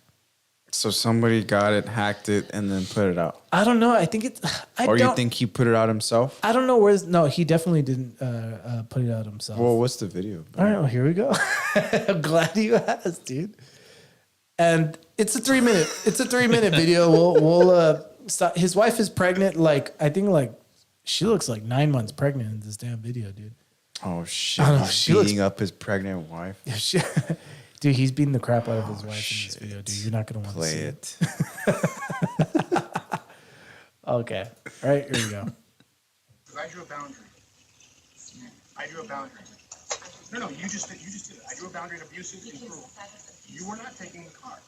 So somebody got it, hacked it, and then put it out. I don't know. I think it's. You think he put it out himself? I don't know where's. No, he definitely didn't put it out himself. Well, what's the video? All right, well, here we go. I'm glad you asked, dude. And it's a 3-minute. It's a 3-minute video. We'll stop. His wife is pregnant. Like I think like she looks like 9 months pregnant in this damn video, dude. Oh shit! I know, He's she beating up his pregnant wife. Dude, he's beating the crap out of his wife in this video, dude. You're not gonna want to see it. Okay. All right, here we go. I drew a boundary. I drew a boundary. No, you just did it. I drew a boundary in abusive and cruel. You were not taking the car.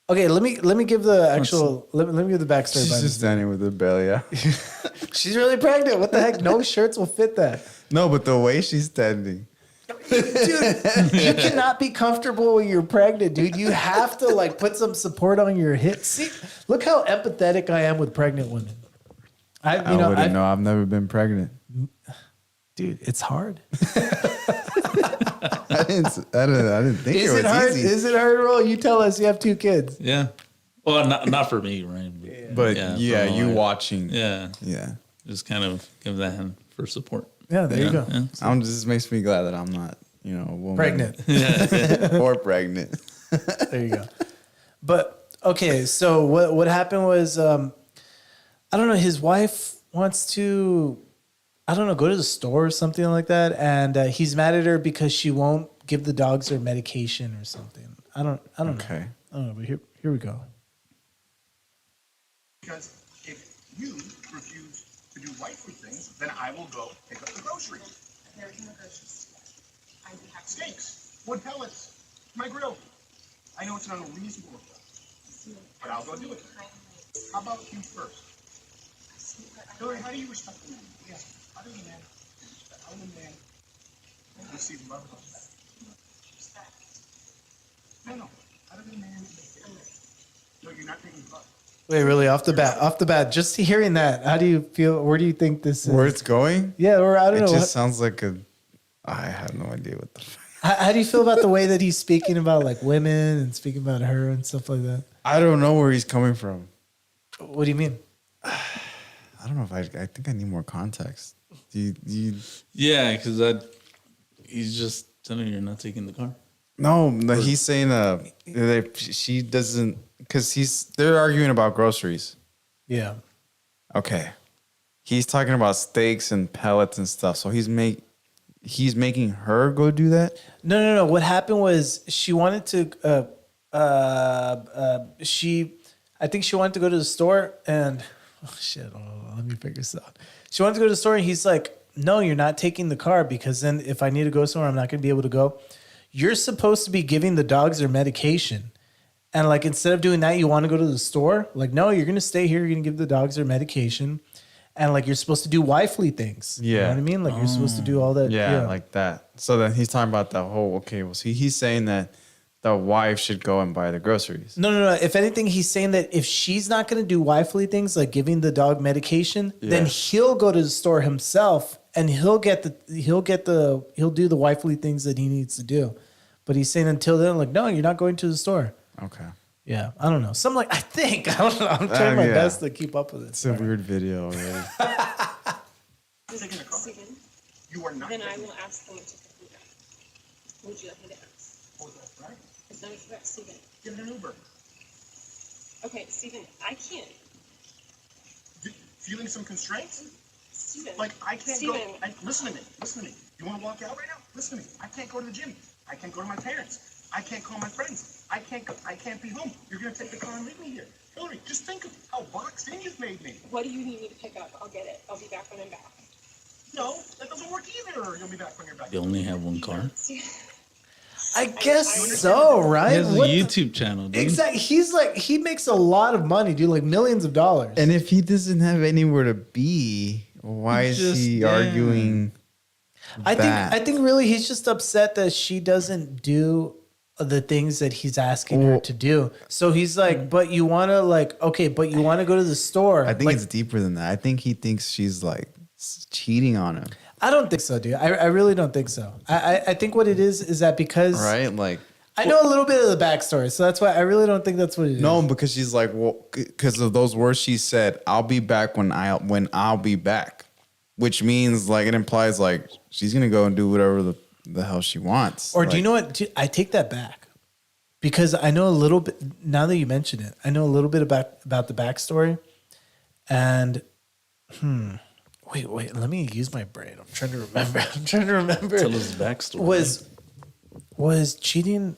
Okay, let me give the actual let me give the backstory. She's just standing with her belly out. She's really pregnant. What the heck? No shirts will fit that. No, but the way she's standing. Dude, you cannot be comfortable when you're pregnant, dude. You have to like put some support on your hips. See, look how empathetic I am with pregnant women. I wouldn't know. I've never been pregnant. Dude, it's hard. I didn't think it was hard? easy. Is it hard, Roll? You tell us. You have 2 kids. Yeah. Well, not for me, right? But for you my wife. watching. Yeah. Yeah. Just kind of give that hand for support. Yeah, there you go. Yeah. This makes me glad that I'm not, a woman. Pregnant. Or pregnant. There you go. But okay, so what happened was I don't know, his wife wants to go to the store or something like that, and he's mad at her because she won't give the dogs their medication or something. I don't know. Okay. I don't know, but here we go. Because if you refuse to do wifely things, then I will go pick up the groceries. There's no groceries. I'd be happy. Steaks, wood pellets, my grill. I know it's an unreasonable request, but I'll go do it. How about you first? Hillary, how do you respect the man? Yes. How do you man? How do you man receive love and respect? No. How do you man? No, you're not taking love. Wait, really, off the bat, just hearing that, how do you feel? Where do you think this is? Where it's going? Yeah, or I don't know. It just sounds like I have no idea what the fuck. How do you feel about the way that he's speaking about like women and speaking about her and stuff like that? I don't know where he's coming from. What do you mean? I don't know if I think I need more context. Yeah, because he's just telling you you're not taking the car. No, he's saying that she doesn't, because they're arguing about groceries. Yeah. Okay. He's talking about steaks and pellets and stuff. So he's making her go do that? No. What happened was she wanted to I think she wanted to go to the store and let me figure this out. She wanted to go to the store and he's like, no, you're not taking the car because then if I need to go somewhere, I'm not going to be able to go. You're supposed to be giving the dogs their medication. And like, instead of doing that, you want to go to the store? Like, no, you're going to stay here. You're going to give the dogs their medication. And like, you're supposed to do wifely things. Yeah. You know what I mean? Like, you're supposed to do all that. Yeah, like that. So then he's talking about the whole, okay, well, see, he's saying that the wife should go and buy the groceries. No. If anything, he's saying that if she's not going to do wifely things like giving the dog medication, then he'll go to the store himself and he'll do the wifely things that he needs to do. But he's saying until then, like, no, you're not going to the store. Okay. Yeah, I don't know. Something like, I don't know. I'm trying my best to keep up with it. It's a weird video already. Steven, You are not. then I will ask them to pick me up. Would you like me to ask? Oh, that's right. Is that correct, Steven? Give it an Uber. Okay, Steven, I can't. Feeling some constraints? Steven. Like, I can't Steven. go. Listen to me. You want to walk out right now? Listen to me. I can't go to the gym. I can't go to my parents. I can't call my friends. I can't be home. You're going to take the car and leave me here. Hillary, just think of how boxed in you've made me. What do you need me to pick up? I'll get it. I'll be back when I'm back. No, that doesn't work either. You'll be back when you're back. You only have one car? Steven. I guess so, right? He has a What the- YouTube channel, dude. Exactly. He's like, he makes a lot of money, dude, like millions of dollars. And if he doesn't have anywhere to be, why is he arguing? I think really he's just upset that she doesn't do the things that he's asking her to do. So he's like, but you want to but you want to go to the store. I think like, it's deeper than that. I think he thinks she's like cheating on him. I don't think so, dude. I really don't think so. I think what it is that because Right? Like, I know a little bit of the backstory, so that's why I really don't think that's what it is. no, because she's like, well, because of those words she said, I'll be back when I'll be back, which means like it implies like she's gonna go and do whatever the hell she wants. Or do you know what? I take that back because I know a little bit now that you mention it. I know a little bit about the backstory, and wait. Let me use my brain. I'm trying to remember. Tell us the backstory. Was cheating?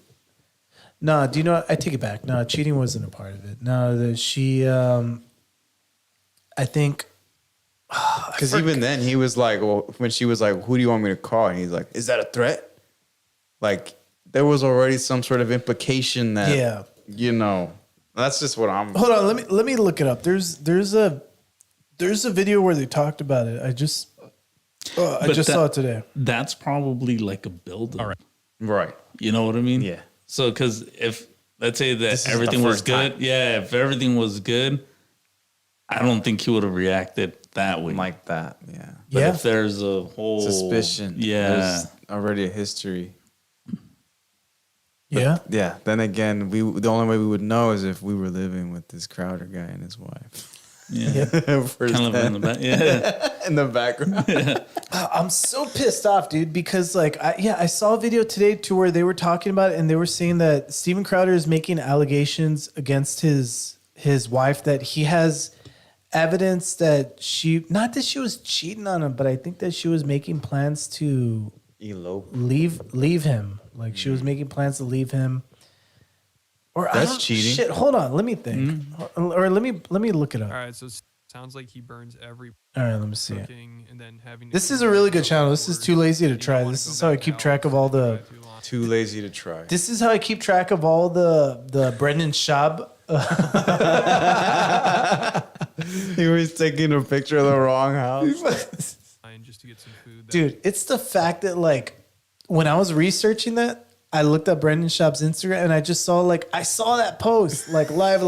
No, do you know what? I take it back. No, cheating wasn't a part of it. No, she. I think. Because even then he was like, well, when she was like, who do you want me to call? And he's like, is that a threat? Like there was already some sort of implication that, you know, that's just what I'm. Hold on, let me look it up. There's a video where they talked about it. I just saw it today. That's probably like a build-up. Right. You know what I mean? Yeah. So, because if, let's say This that is everything the was first good. time. Yeah, if everything was good, I don't think he would have reacted that way. Like that. Yeah. But if there's a whole Suspicion. Yeah. There's already a history. Yeah. Yeah. Then again, the only way we would know is if we were living with this Crowder guy and his wife. Yeah. Kind of in the back. Yeah. In the background. I'm so pissed off, dude, because like I saw a video today to where they were talking about it and they were saying that Steven Crowder is making allegations against his wife that he has evidence that not that she was cheating on him, but I think that she was making plans to elope, leave him. Like she was making plans to leave him. Or that's cheating. Shit, hold on, let me think. Or let me look it up. All right, so it sounds like he burns every. All right, let me see it. And then having This is a really good channel. This is Too Lazy to Try. This is how I keep track of all the. Too lazy to try. This is how I keep track of all the Brendan Schaub. He was taking a picture of the wrong house. Just to get some food. Dude, it's the fact that like when I was researching that, I looked up Brendan Schaub's Instagram and I just saw I saw that post like live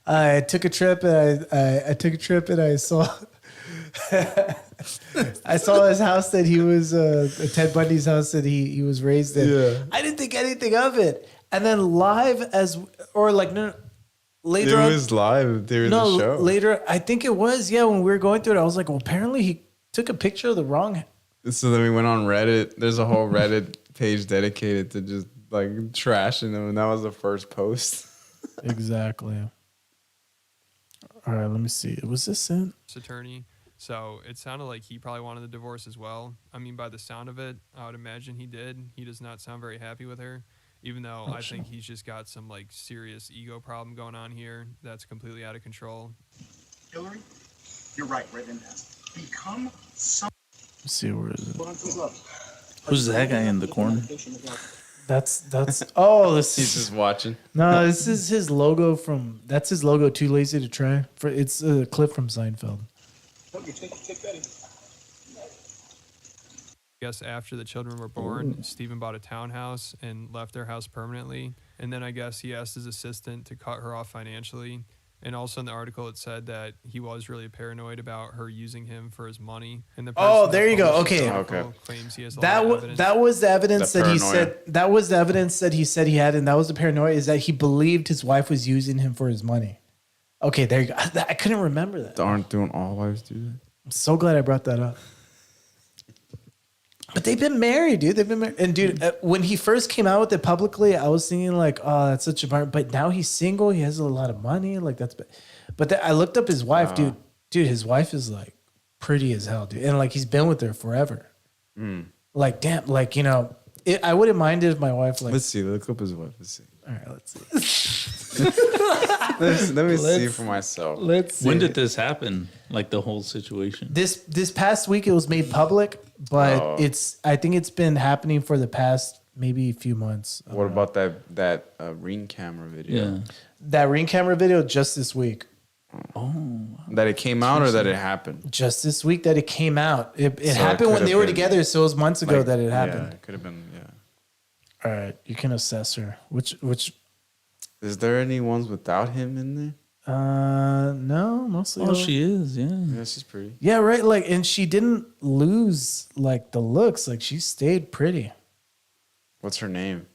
I took a trip and I took a trip and I saw I saw his house that he was Ted Bundy's house that he was raised in. Yeah. I didn't think anything of it. And then live later It was live during the show. Later, I think it was, when we were going through it, I was like, well, apparently he took a picture of the wrong. So then we went on Reddit. There's a whole Reddit page dedicated to just like trashing him, and that was the first post. Exactly. All right, let me see. Was this it? Attorney. So it sounded like he probably wanted the divorce as well. I mean, by the sound of it, I would imagine he did. He does not sound very happy with her, even though I think he's just got some like serious ego problem going on here that's completely out of control. Hillary, you're right then. Become some. Let's see, where is it? Who's that guy in the corner? That's oh, this He's just watching. No, this is his logo that's his logo, Too Lazy to Try. It's a clip from Seinfeld. I guess after the children were born, Steven bought a townhouse and left their house permanently. And then I guess he asked his assistant to cut her off financially. And also in the article, it said that he was really paranoid about her using him for his money. And the person there you go. published this Okay. article claims he has a lot of evidence. That was the evidence The that he paranoia. said. That was the evidence that he said he had, and that was the paranoia. Is that he believed his wife was using him for his money. Okay, there you go. I couldn't remember that. Aren't doing all wives do that? I'm so glad I brought that up. But they've been married, dude. They've been married. And dude, when he first came out with it publicly, I was thinking like, oh, that's such a bar. But now he's single. He has a lot of money. Like that's. But I looked up his wife, dude. Dude, his wife is like pretty as hell, dude. And like he's been with her forever. Like damn, like I wouldn't mind it if my wife like. Let's see. Look up his wife. Let's see. All right, let's see. Let me see for myself. Let's see. When did this happen? Like the whole situation? This past week it was made public, but I think it's been happening for the past maybe a few months. What about that ring camera video? Yeah. That Ring camera video just this week. That it came out or that it happened? Just this week that it came out. It So happened it when they could've were been, together, so it was months ago Like, that it happened. Yeah, it could have been, yeah. All right, you can assess her. Which Is there any ones without him in there? no, mostly. Oh, she is. Yeah. Yeah, she's pretty. Yeah, right. Like, and she didn't lose like the looks. Like, she stayed pretty. What's her name?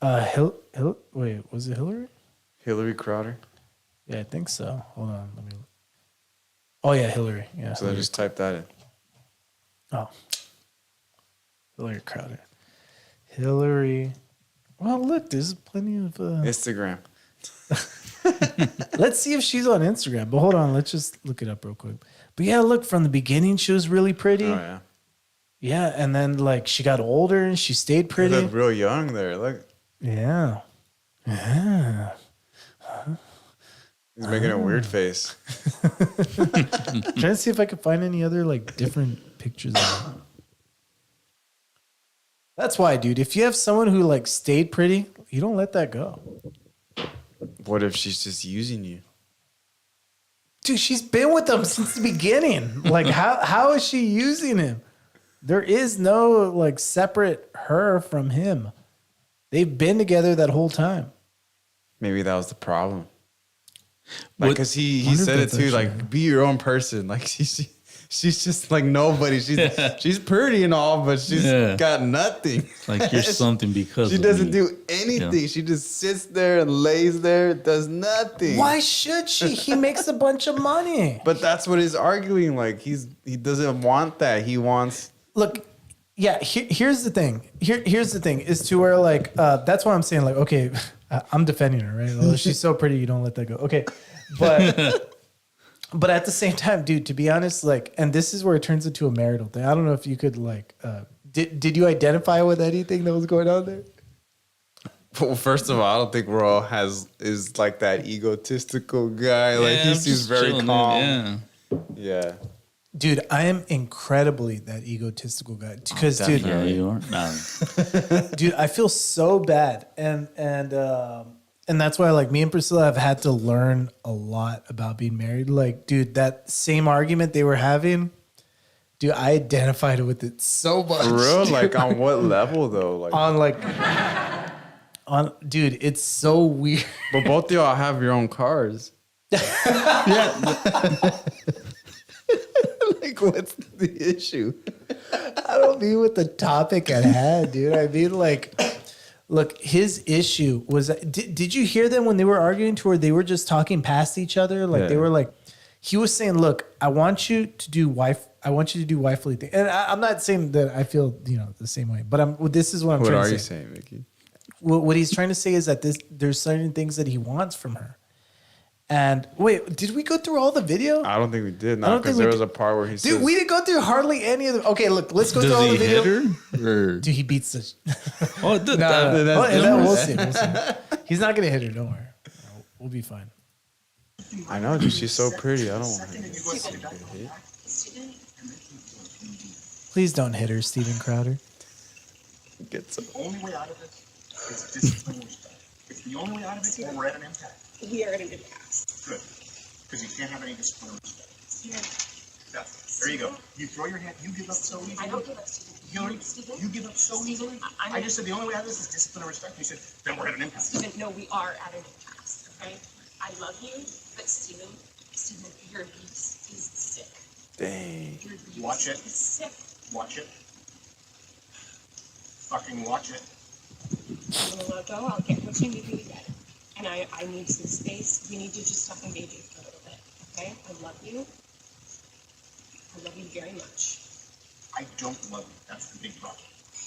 Wait, was it Hillary? Hillary Crowder. Yeah, I think so. Hold on, let me. Oh yeah, Hillary. Yeah. So I just type that in. Oh, Hillary Crowder. Hillary. Well, look, there's plenty of. Instagram. Let's see if she's on Instagram. But hold on, let's just look it up real quick. But yeah, look, from the beginning, she was really pretty. Oh yeah. Yeah, and then like she got older and she stayed You pretty. look real young there. Look. Yeah. Yeah. He's making a weird face. Trying to see if I could find any other like different pictures of her. That's why, dude. If you have someone who like stayed pretty, you don't let that go. What if she's just using you? Dude, she's been with him since the beginning. Like, how is she using him? There is no like separate her from him. They've been together that whole time. Maybe that was the problem. Like, cause he wonder if said it that's too. actually- Like, be your own person. Like, she's just like nobody. She's pretty and all, but she's got nothing. Like you're something because She of doesn't me. do anything. Yeah. She just sits there and lays there, does nothing. Why should she? He makes a bunch of money. But that's what he's arguing. Like he doesn't want that. He wants. Look, yeah. Here's the thing. Here's the thing. Is to where like that's why I'm saying like okay, I'm defending her, right? Oh, she's so pretty, you don't let that go. Okay, but. But at the same time, dude, to be honest, like, and this is where it turns into a marital thing. I don't know if you could like, did you identify with anything that was going on there? Well, first of all, I don't think Raw is like that egotistical guy. Like he I'm seems just very chilling, calm. Yeah. Yeah. Dude, I am incredibly that egotistical guy. Because, dude, Yeah, you are. No. dude, I feel so bad, and that's why like me and Priscilla have had to learn a lot about being married. Like, dude, that same argument they were having, dude, I identified with it so much. For real? dude. Like on what level though? Like, dude, it's so weird. but both of y'all have your own cars. Like, what's the issue? I don't mean with the topic at hand, dude. I mean like, look, his issue was. Did you hear them when they were arguing to where they were just talking past each other? Like they were like, he was saying, "Look, I want you to do wifely thing." And I'm not saying that I feel the same way, but this is what I'm What trying are to you say. saying, Mickey? What he's trying to say is that there's certain things that he wants from her. And wait, did we go through all the video? I don't think we did. I No, don't think because we there did. was a part where he says, Dude, we didn't go through hardly any of the. Okay, look, let's go Does through all the he video. hit her? Or? Dude, he beats the. Oh, dude, No, that's we'll see. We'll see. He's not gonna hit her. Don't worry. We'll be fine. I know, dude. She's so pretty. I don't want her to get hit. Please don't hit her, Steven Crowder. Get some. The only way out of this is discipline and respect. It's the only way out of it, or we're at an impasse. We are at an impasse. Good. Because you can't have any discipline and respect. Yeah. There you go. You throw your hand, you give up so easily. I don't give up, Stephen. You give up so easily. I just said the only way out of this is discipline and respect. You said, then we're at an impasse. Stephen, no, we are at an impasse, okay? I love you, but Stephen, your beast is sick. Dang. Your beast Watch it. is sick. Watch it. Fucking watch it. I'm gonna let go. I'll get what you need to get. And I need some space. We need to just stop engaging for a little bit, okay? I love you. I love you very much. I don't love you. That's the big problem.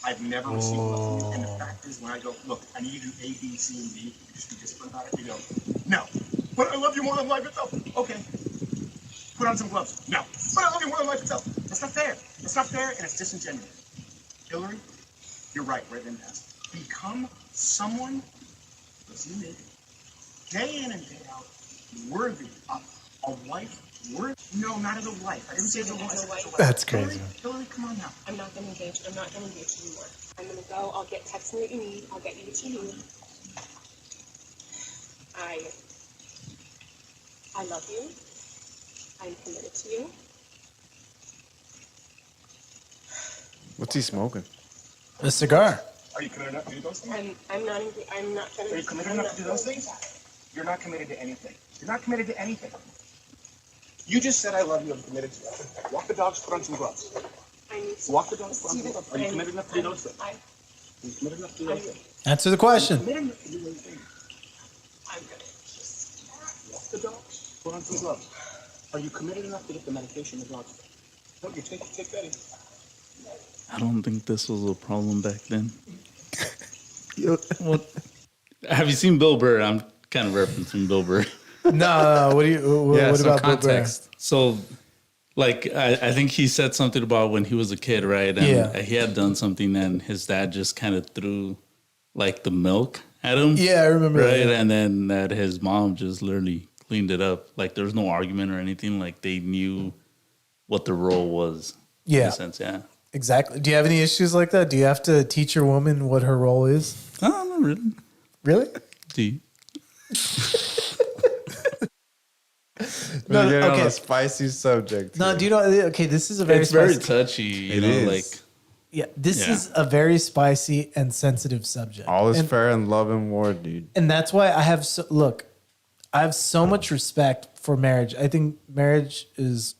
I've never received love from you. And the fact is, when I go, look, I need you to do A, B, C, and D, you just be disciplined about it. You go, no. But I love you more than life itself. Okay. Put on some gloves. No. But I love you more than life itself. That's not fair. That's not fair, and it's disingenuous. Hillary, you're right. We're at an impasse. Become someone, listen to me, day in and day out, worthy of a wife. No, not as a wife. I didn't say as a wife. That's crazy. Hillary, come on now. I'm not gonna engage. I'm not gonna engage anymore. I'm gonna go. I'll text me what you need. I'll get you what you need. I love you. I'm committed to you. What's he smoking? A cigar. Are you committed enough to do those things? I'm not gonna. Are you committed enough to do those things? You're not committed to anything. You're not committed to anything. You just said I love you. I'm committed to you. Walk the dogs. Put on some gloves. I need to Walk the dogs. Put on some gloves. Are you committed enough to do those things? Are you committed enough to do those things? Answer the question. Committed enough to do those things. I'm gonna just. Walk the dogs. Put on some gloves. Are you committed enough to get the medication the dogs take? No, you take Betty. I don't think this was a problem back then. What? Have you seen Bill Burr? I'm kind of referencing Bill Burr. No. What Some about context? So, like, I think he said something about when he was a kid, right? And Yeah. he had done something, and his dad just kind of threw, like, the milk at him. Yeah, I remember that, Right? yeah. And then that his mom just literally cleaned it up. Like, there was no argument or anything. Like, they knew what the role was. In Yeah. a sense, yeah. Exactly. Do you have any issues like that? Do you have to teach your woman what her role is? No, not really. Really? Do you? We're getting on okay. a spicy subject. No, here. do you know? Okay, this is a very It's very spicy. touchy, you It know, is. like, Yeah, this Yeah. is a very spicy and sensitive subject. All is and, fair in love and war, dude. and that's why I have I have so much respect for marriage. I think marriage is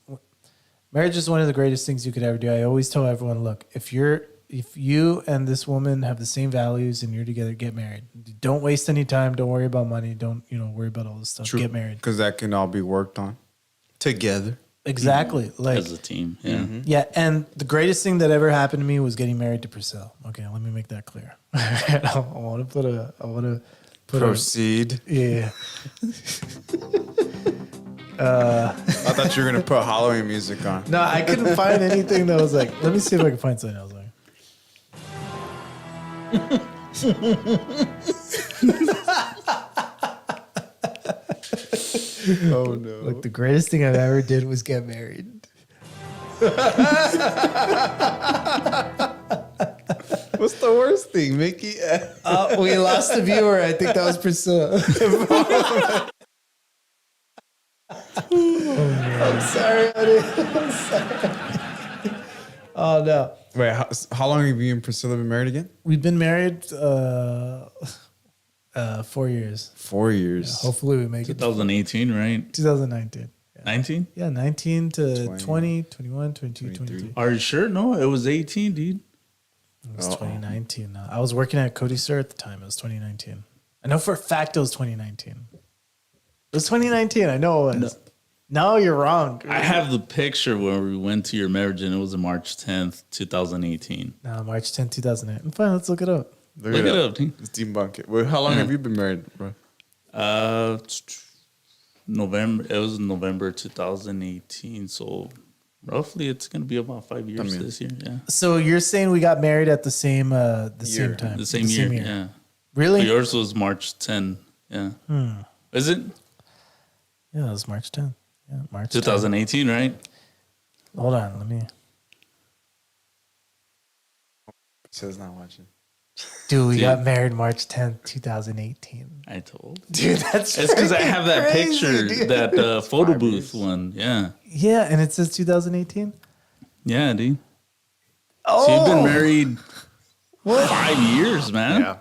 one of the greatest things you could ever do. I always tell everyone, look, if you and this woman have the same values and you're together, get married. Don't waste any time. Don't worry about money. Don't worry about all this stuff. Get married. Because that can all be worked on together. Exactly. Like as a team. Yeah. yeah, and the greatest thing that ever happened to me was getting married to Priscilla. Okay, let me make that clear. I want to put Proceed. yeah. I thought you were gonna put Halloween music on. No, I couldn't find anything that was like. Let me see if I can find something else. Oh no. Look, the greatest thing I've ever did was get married. What's the worst thing, Mickey? We lost a viewer. I think that was Priscilla. I'm sorry, honey. I'm sorry. Oh no. Wait, how long have you and Priscilla been married again? We've been married 4 years. 4 years. Hopefully we make it. 2018, right? 2019. 19? Yeah, 19 to 20, 20, 21, 22, 23. Are you sure? No, it was 18, dude. It was 2019. I was working at Cody Sir at the time. It was 2019. I know for a fact it was 2019. It was 2019. I know it was. No, you're wrong. I have the picture where we went to your marriage, and it was on March 10th, 2018. No, March 10, 2008. Fine, let's look it up. Look it up, dude. Let's debunk it. Well, how long have you been married, bro? November. It was November 2018. So roughly, it's gonna be about 5 years this year. Yeah, So you're saying we got married at the same same time? the same year. Yeah. Really? So yours was March 10. Yeah. Is it Yeah, it was March 10. Yeah, March 10. 2018? Right. Hold on, let me. Priscilla's not watching. Dude, we got married March 10th, 2018. I told. Dude, that's It's because I freaking have that crazy, picture, dude. that photo booth one. Yeah. Yeah, and it says 2018. Yeah, dude. Oh, So you've been married 5 years, man. Yeah.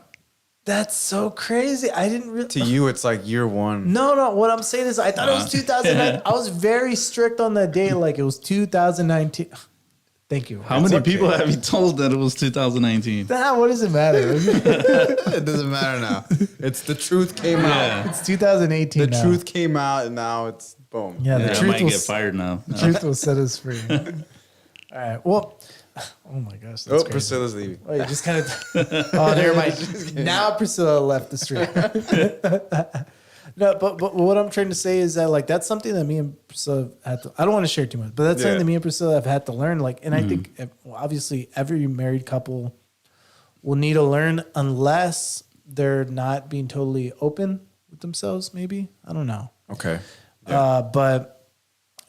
that's so crazy. I didn't really. To you, it's like year one. No. What I'm saying is, I thought it was 2009. I was very strict on that date. Like it was 2019. Thank you. How many people have you told that it was 2019? What does it matter? It doesn't matter now. It's the truth came out. It's 2018. The now. truth came out, and now it's boom. Yeah, the Yeah, I truth might will. get fired now. The truth will set us free. All right. Well. Oh my gosh. That's Oh, crazy. Priscilla's leaving. Oh, you just kind of. Oh, never mind. Now Priscilla left the street. No, but what I'm trying to say is that like that's something that me and Priscilla had to. I don't want to share too much, but that's something that me and Priscilla have had to learn. Like, and I think obviously every married couple will need to learn unless they're not being totally open with themselves. Maybe I don't know. Okay. But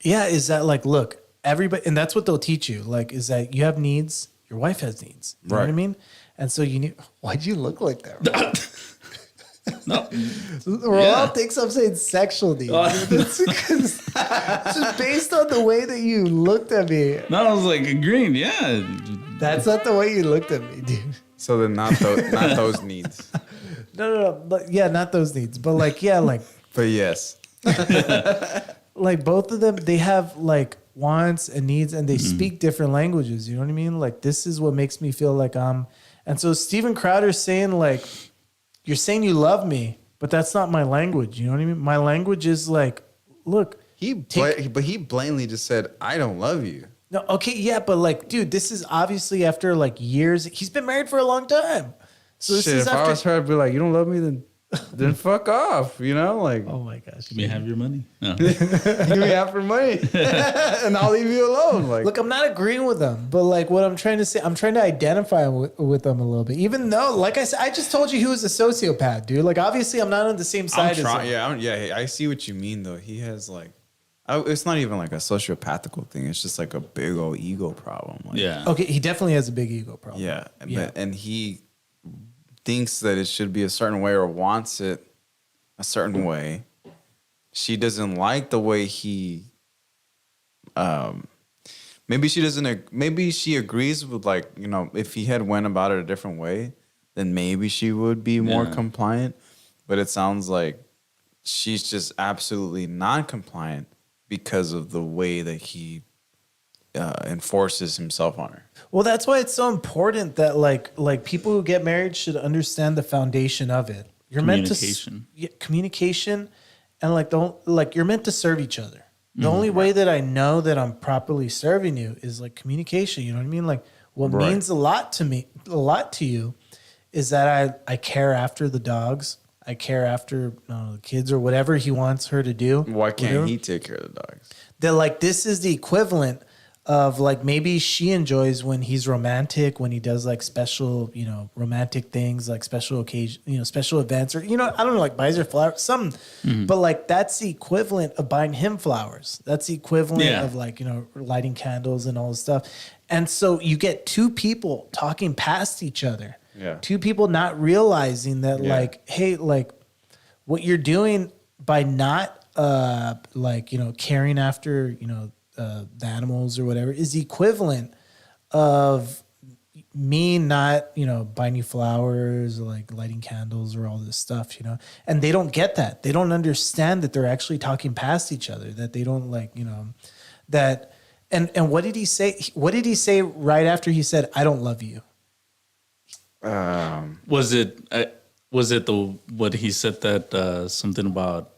yeah, is that like, look, everybody, and that's what they'll teach you. Like, is that you have needs, your wife has needs. You know what I Right. mean? And so you need. Why'd you look like that? No. Roel thinks I'm saying sexual needs. It's just based on the way that you looked at me. No, I was like agreeing. Yeah. That's not the way you looked at me, dude. So then not those needs. No. But yeah, not those needs. But like, yeah, like, But yes. like both of them, they have like wants and needs, and they speak different languages. You know what I mean? Like, this is what makes me feel like I'm. And so Steven Crowder's saying, like, you're saying you love me, but that's not my language. You know what I mean? My language is like, look, But he blatantly just said, I don't love you. no, okay, yeah, but like, dude, this is obviously after like years. He's been married for a long time. So this Shit, is if I after. was her, I'd be like, you don't love me, then fuck off. You know, like, Oh my gosh. May have your money. No. give me half your money, and I'll leave you alone. Like, Look, I'm not agreeing with them, but like what I'm trying to say, I'm trying to identify with them a little bit. Even though, like I said, I just told you he was a sociopath, dude. Like, obviously, I'm not on the same side as him. yeah, I see what you mean though. He has like, it's not even like a sociopathical thing. It's just like a big old ego problem. Like, Yeah. Okay, he definitely has a big ego problem. yeah, Yeah. and he thinks that it should be a certain way or wants it a certain way. She doesn't like the way he. Maybe she doesn't. Maybe she agrees with, like, you know, if he had went about it a different way, then maybe she would be more Yeah. compliant. But it sounds like she's just absolutely non-compliant because of the way that he enforces himself on her. Well, that's why it's so important that like people who get married should understand the foundation of it. You're meant to communication, and like you're meant to serve each other. The only way that I know that I'm properly serving you is like communication. You know what I mean? Like, what means a lot to me, a lot to you, is that I care after the dogs. I care after the kids or whatever he wants her to do. Why can't whatever. he take care of the dogs? That like this is the equivalent of like maybe she enjoys when he's romantic, when he does like special, you know, romantic things, like special occasion, you know, special events, or, you know, I don't know, like buys her flowers, something. But like that's the equivalent of buying him flowers. That's the equivalent of like, you know, lighting candles and all this stuff. And so you get two people talking past each other. Yeah. Two people not realizing that like, hey, like what you're doing by not like, you know, caring after, you know, the animals or whatever is the equivalent of me not, you know, buying you flowers or like lighting candles or all this stuff, you know. And they don't get that. They don't understand that they're actually talking past each other, that they don't like, you know, that. And what did he say? What did he say right after he said, I don't love you? Was it the what he said that something about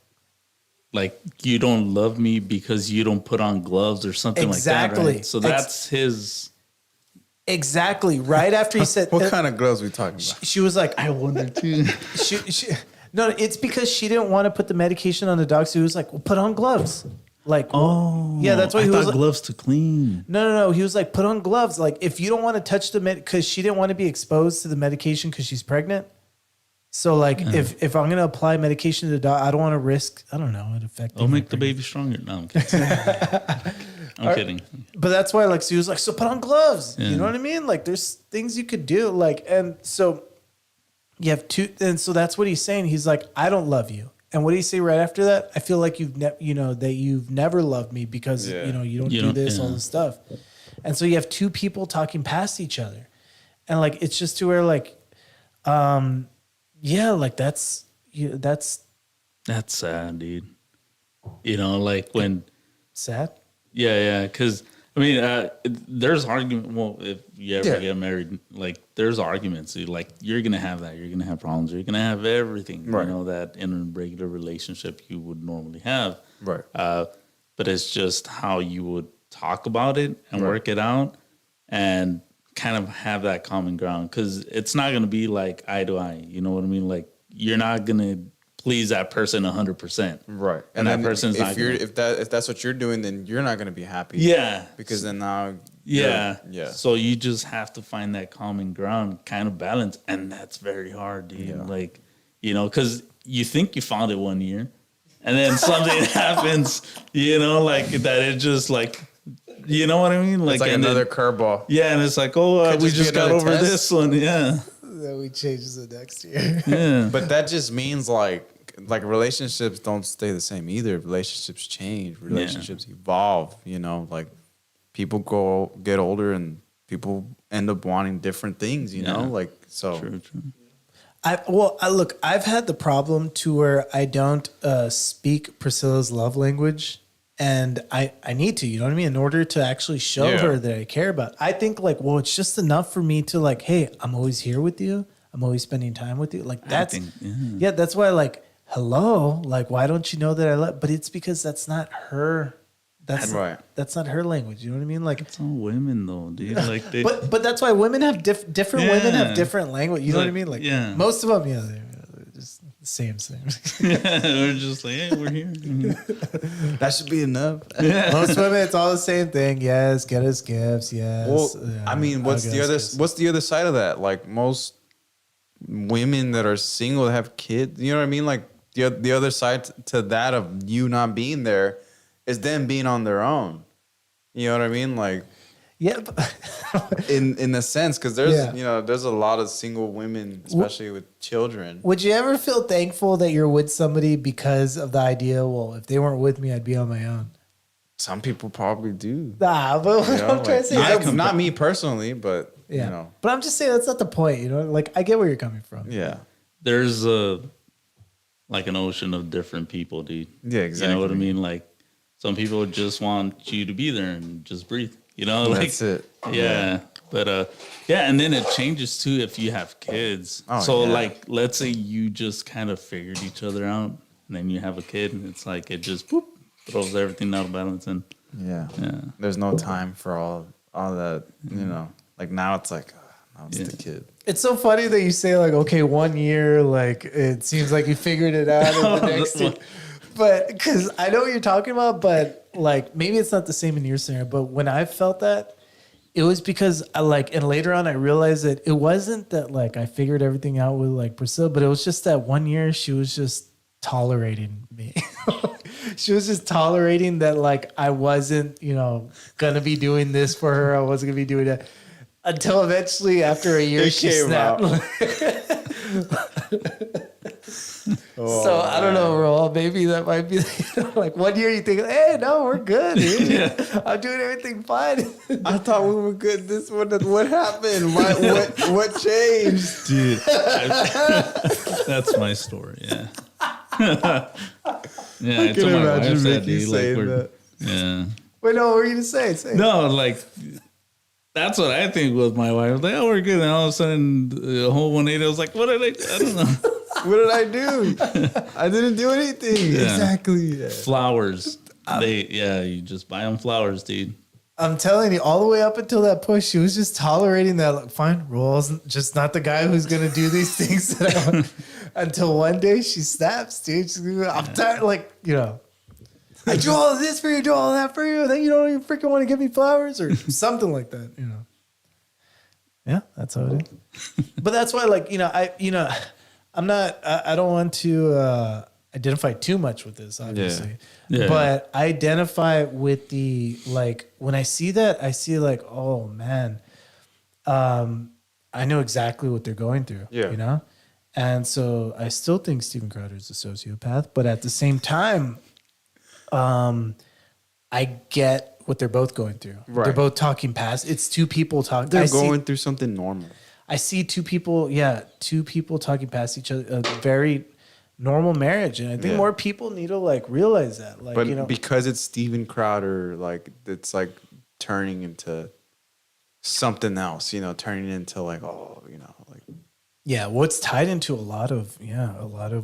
like you don't love me because you don't put on gloves or something like that, right? So that's his. Exactly. Right after he said, What kind of gloves we talking about? she was like, I wonder too. No, it's because she didn't want to put the medication on the dog. So he was like, well, put on gloves. Like, yeah, that's why he was like, gloves to clean. No. He was like, put on gloves. Like, if you don't want to touch the because she didn't want to be exposed to the medication because she's pregnant. So, like, if I'm going to apply medication to the dog, I don't want to risk, I don't know, it affecting. I'll make the baby stronger. No, I'm kidding. I'm kidding. But that's why, like, so he was like, so put on gloves. You know what I mean? Like, there's things you could do. Like, and so you have two, and so that's what he's saying. He's like, I don't love you. And what do you say right after that? I feel like you've never loved me because you know you don't do this, all this stuff. And so you have two people talking past each other, and like it's just to where like, yeah, like that's sad, dude. You know, like when sad. Yeah, because I mean, there's argument. Well, if you ever get married, like there's arguments. Dude. Like you're gonna have that. You're gonna have problems. You're gonna have everything. Right. You know that in a regular relationship you would normally have. Right. But it's just how you would talk about it and work it out, and kind of have that common ground. Because it's not gonna be like eye to eye. You know what I mean? Like you're not gonna please that person 100%. Right. And that person's not if that's what you're doing, then you're not going to be happy. Yeah. Because then now Yeah. Yeah. So you just have to find that common ground, kind of balance. And that's very hard, dude. Yeah. Like, you know, because you think you found it one year, and then something happens, you know, like that. It just like, you know what I mean? It's like another curveball. Yeah, and it's like, oh, we just got over this one. Yeah. Then we change the next year. Yeah. But that just means like relationships don't stay the same either. Relationships change. Relationships evolve. You know, like people get older and people end up wanting different things. You know, like so. True. Look, I've had the problem to where I don't speak Priscilla's love language, and I need to, you know what I mean, in order to actually show her that I care about. I think like, well, it's just enough for me to like, hey, I'm always here with you. I'm always spending time with you. Like that's that's why like, hello, like why don't you know that I love? But it's because that's not her. That's not her language. You know what I mean? Like it's all women though, dude. Like they, but that's why women have different women have different language. You know what I mean? Like most of them, they're just the same. We're just like, hey, we're here. That should be enough. Most women, it's all the same thing. Yes, get us gifts. Yes. Well, I mean, what's the other side of that? Like most women that are single that have kids, you know what I mean? Like the other side to that of you not being there is them being on their own. You know what I mean? Like, in a sense, because there's there's a lot of single women, especially with children. Would you ever feel thankful that you're with somebody because of the idea? Well, if they weren't with me, I'd be on my own. Some people probably do. Nah, but what I'm trying to say, not me personally, but you know. But I'm just saying that's not the point. You know, like I get where you're coming from. Yeah, there's like an ocean of different people, dude. Yeah, exactly. You know what I mean? Like some people just want you to be there and just breathe. You know, like that's it. Yeah. But and then it changes too if you have kids. Like let's say you just kind of figured each other out and then you have a kid and it's like it just throws everything out of balance and there's no time for all that, you know. Like now it's like now it's the kid. It's so funny that you say like, okay, 1 year, like it seems like you figured it out in the next year. But because I know what you're talking about, but like maybe it's not the same in your scenario. But when I felt that, it was because I like, and later on I realized that it wasn't that like I figured everything out with like Priscilla, but it was just that 1 year she was just tolerating me. She was just tolerating that like I wasn't, you know, gonna be doing this for her. I wasn't gonna be doing that until eventually after a year she snapped. So I don't know, Raul. Maybe that might be like 1 year. You think, hey, no, we're good. I'm doing everything fine. I thought we were good. This one, what happened? What changed, dude? That's my story. Yeah. I can told my imagine wife Mickey dude, saying like, that. Yeah. Wait, no, what were you gonna say? No, like. That's what I think with my wife. Like, oh, we're good. And all of a sudden, the whole 180, I was like, what did I don't know. What did I do? I didn't do anything. Yeah. Exactly. Yeah. Flowers. You just buy them flowers, dude. I'm telling you, all the way up until that push, she was just tolerating that. Like, fine, Raul's just not the guy who's gonna do these things that I want. Until one day she snaps, dude. I'm tired, like, you know. I do all of this for you, do all of that for you, then you don't even freaking want to give me flowers or something like that, you know. Yeah, that's how it is. But that's why, like, I don't want to identify too much with this, obviously. Yeah. But I identify with the, like, when I see that, I see like, oh man, I know exactly what they're going through. Yeah. You know? And so I still think Steven Crowder is a sociopath, but at the same time, I get what they're both going through. Right. They're both talking past. It's two people talking. They're going through something normal. I see two people talking past each other. A very normal marriage, and I think more people need to like realize that. Like, but you know, because it's Steven Crowder, like it's like turning into something else. You know, turning into like yeah, what's tied into a lot of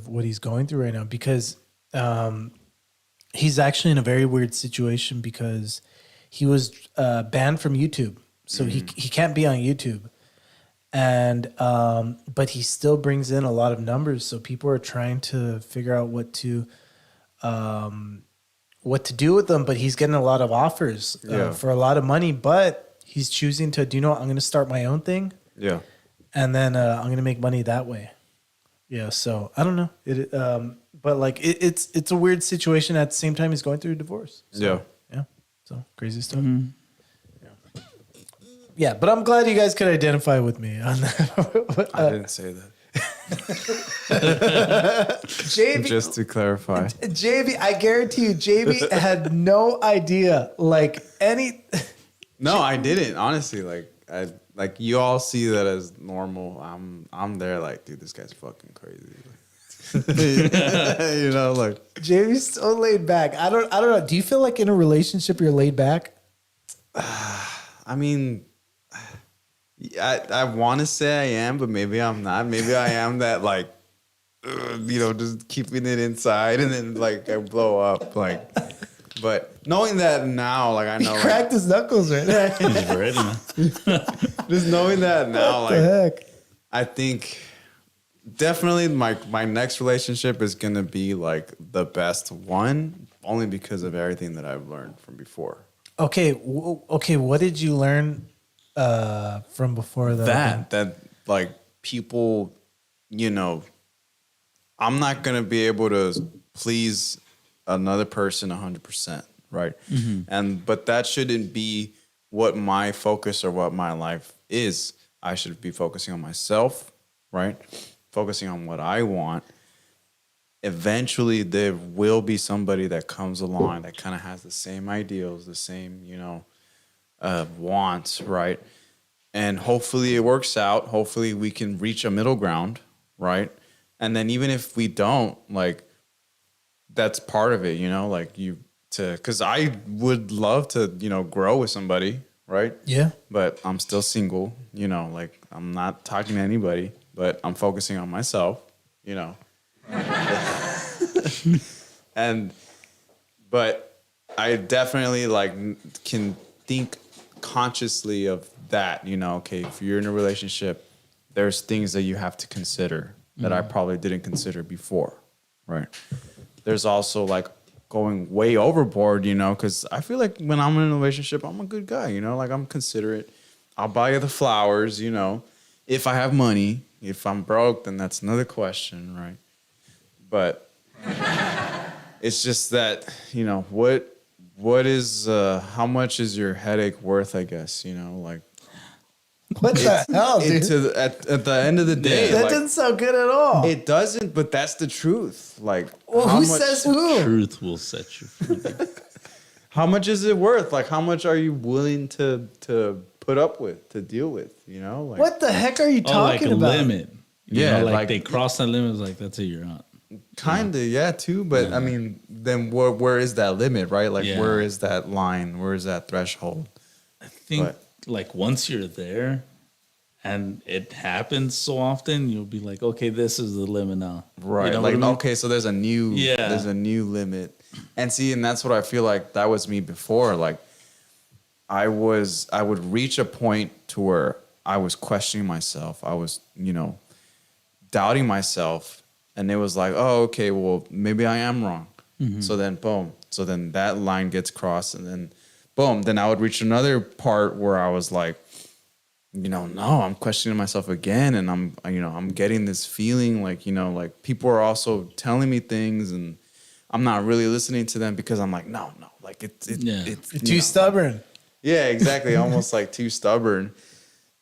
what he's going through right now because. He's actually in a very weird situation because he was banned from YouTube. So he can't be on YouTube. And but he still brings in a lot of numbers. So people are trying to figure out what to do with them. But he's getting a lot of offers for a lot of money. But he's choosing to, do you know what? I'm going to start my own thing. Yeah. And then I'm going to make money that way. Yeah, so I don't know. But like it's a weird situation. At the same time, he's going through a divorce. So, yeah. So crazy stuff. Yeah, but I'm glad you guys could identify with me on that. I didn't say that. JB, Just to clarify. JB, I guarantee you, JB had no idea. Like any. No, I didn't. Honestly, like you all see that as normal. I'm there like, dude, this guy's fucking crazy. You know, like JB's so laid back. I don't know. Do you feel like in a relationship you're laid back? I mean, I want to say I am, but maybe I'm not. Maybe I am that like, you know, just keeping it inside and then like I blow up. Like, but knowing that now, like I know, He cracked his knuckles right now. He's ready, man. just knowing that now, What the heck? I think definitely my next relationship is gonna be like the best one, only because of everything that I've learned from before. Okay, okay. What did you learn from before That like people, you know, I'm not gonna be able to please another person 100%, right? But that shouldn't be what my focus or what my life is. I should be focusing on myself, right? Focusing on what I want. Eventually, there will be somebody that comes along that kind of has the same ideals, the same, you know, wants, right? And hopefully it works out. Hopefully we can reach a middle ground, right? And then even if we don't, like, that's part of it, you know, like because I would love to, you know, grow with somebody, right? Yeah. But I'm still single, you know, like I'm not talking to anybody, but I'm focusing on myself, you know. But I definitely like can think consciously of that, you know, okay, if you're in a relationship, there's things that you have to consider that I probably didn't consider before, right? There's also like going way overboard, you know, because I feel like when I'm in a relationship, I'm a good guy, you know, like I'm considerate. I'll buy you the flowers, you know, if I have money. If I'm broke, then that's another question, right? But it's just that, you know, what is how much is your headache worth, I guess, you know, like what the hell, dude? At the end of the day, that like, doesn't sound good at all. it doesn't, but that's the truth. Like, well, who says who? Truth will set you free. How much is it worth? Like, how much are you willing to put up with, to deal with, you know? Like, What the heck are you talking like a about? limit. You Yeah, know, like like- they cross that limit, it's like that's it, you're out. Kinda, yeah, too. But I mean, then where is that limit, right? Like, Yeah. where is that line? Where is that threshold? I think But- like once you're there and it happens so often, you'll be like, okay, this is the limit now. Right. You know Like, what I mean? okay, so there's a new limit. And see, and that's what I feel like that was me before. Like, I would reach a point to where I was questioning myself. I was, you know, doubting myself. And it was like, oh, okay, well, maybe I am wrong. So then, boom. So then that line gets crossed. And then, boom. Then I would reach another part where I was like, you know, no, I'm questioning myself again. And I'm getting this feeling like, you know, like people are also telling me things and I'm not really listening to them because I'm like, no, like it's You're too stubborn. Yeah, exactly. Almost like too stubborn.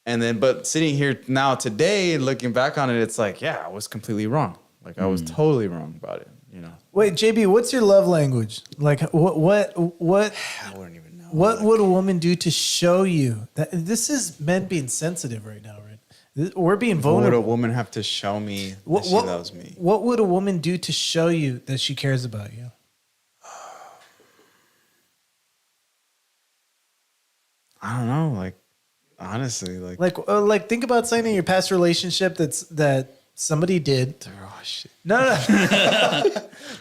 And then, but sitting here now today, looking back on it, it's like, yeah, I was completely wrong. Like I was totally wrong about it, you know. Wait, JB, what's your love language? Like, what? I wouldn't even know. What would a woman do to show you that this is men being sensitive right now, right? We're being What would a vulnerable. woman have to show me that she loves me? What would a woman do to show you that she cares about you? I don't know. Like, honestly, Like think about something in your past relationship that somebody did. oh shit. No.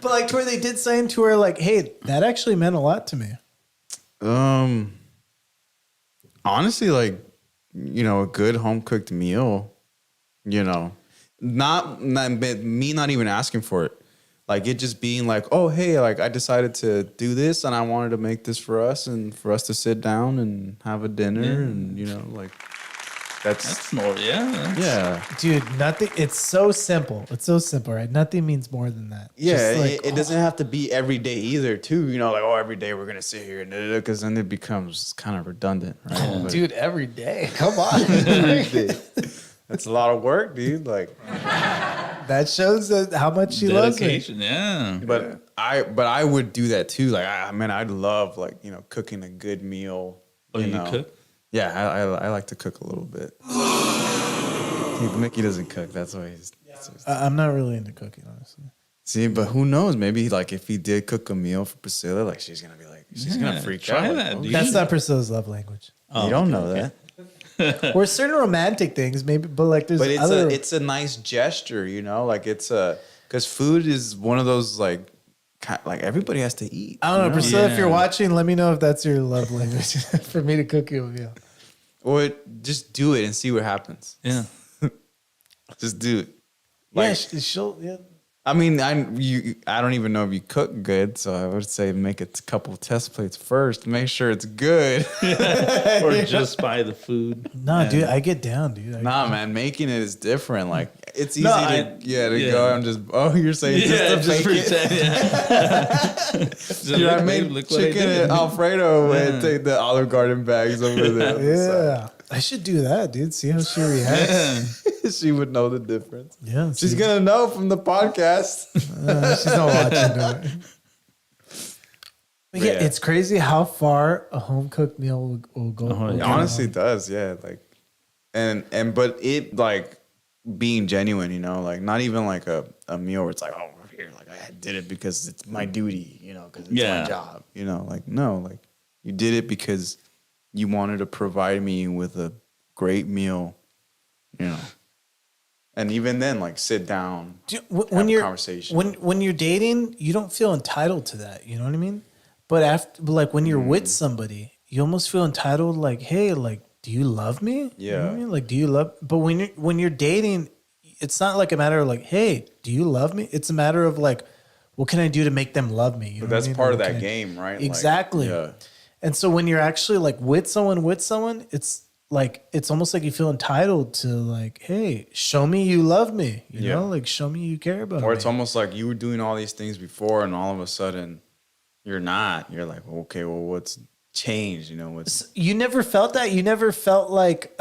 But like to where they did something to her, like, hey, that actually meant a lot to me. Honestly, like, you know, a good home cooked meal, you know, not me not even asking for it. Like it just being like, oh, hey, like I decided to do this and I wanted to make this for us and for us to sit down and have a dinner and, you know, like That's more, yeah. yeah. Dude, nothing. It's so simple. It's so simple, right? Nothing means more than that. Yeah, Just like, it doesn't have to be every day either, too. You know, like, oh, every day we're going to sit here and because then it becomes kind of redundant, right? But dude, every day. Come on. every day. That's a lot of work, dude. Like, That shows that how much she loves me. Dedication, yeah. but I would do that too. Like, I'd love like, you know, cooking a good meal. Oh, you know. cook? Yeah, I like to cook a little bit. See, Mickey doesn't cook. That's why he's. I'm not really into cooking, honestly. See, but who knows? Maybe like if he did cook a meal for Priscilla, like she's gonna be like, she's gonna freak try out. that, Like, dude. That's not Priscilla's love language. you don't know that. Or certain romantic things, maybe, but like there's But it's other. it's a nice gesture, you know. Like it's because food is one of those like everybody has to eat. I don't know, you know? Priscilla. If you're Yeah. watching, let me know if that's your love language for me to cook you a meal. Or just do it and see what happens. Yeah. Just do it. Yeah, Like, she'll. Yeah. I mean, I don't even know if you cook good, so I would say make a couple of test plates first. Make sure it's good. Or just buy the food. No, dude, I get down, dude. Nah, man, making it is different. Like it's easy No, to go and just you're saying just to fake it. Just Dude, I look, made babe, look what I chicken did. and Alfredo and take the Olive Garden bags over there. Yeah, I should do that, dude. See how she reacts. She would know the difference. Yeah, She's see. gonna know from the podcast. She's not watching. But yeah, Yeah. it's crazy how far a home cooked meal will go. Oh, It yeah. honestly does, yeah. Like, but it like being genuine, you know, like not even like a meal where it's like, oh, we're here, like I did it because it's my duty, you know, because it's Yeah. my job, you know, like no, like you did it because you wanted to provide me with a great meal, you know, and even then, like sit down, When have a you're conversation. when you're dating, you don't feel entitled to that. You know what I mean? But like when you're with somebody, you almost feel entitled. Like, hey, like, do you love me? You know what I Yeah. mean? Like, do you love? But when you're dating, it's not like a matter of like, hey, do you love me? It's a matter of like, what can I do to make them love me? You know But that's what I mean? part of What that can I- game, right? Like, Exactly. yeah. And so when you're actually like with someone, it's like it's almost like you feel entitled to like, hey, show me you love me. You Yeah. know, like show me you care about Or me. it's almost like you were doing all these things before, and all of a sudden, you're not. You're like, okay, well, what's changed? You know, what's You never felt that? You never felt like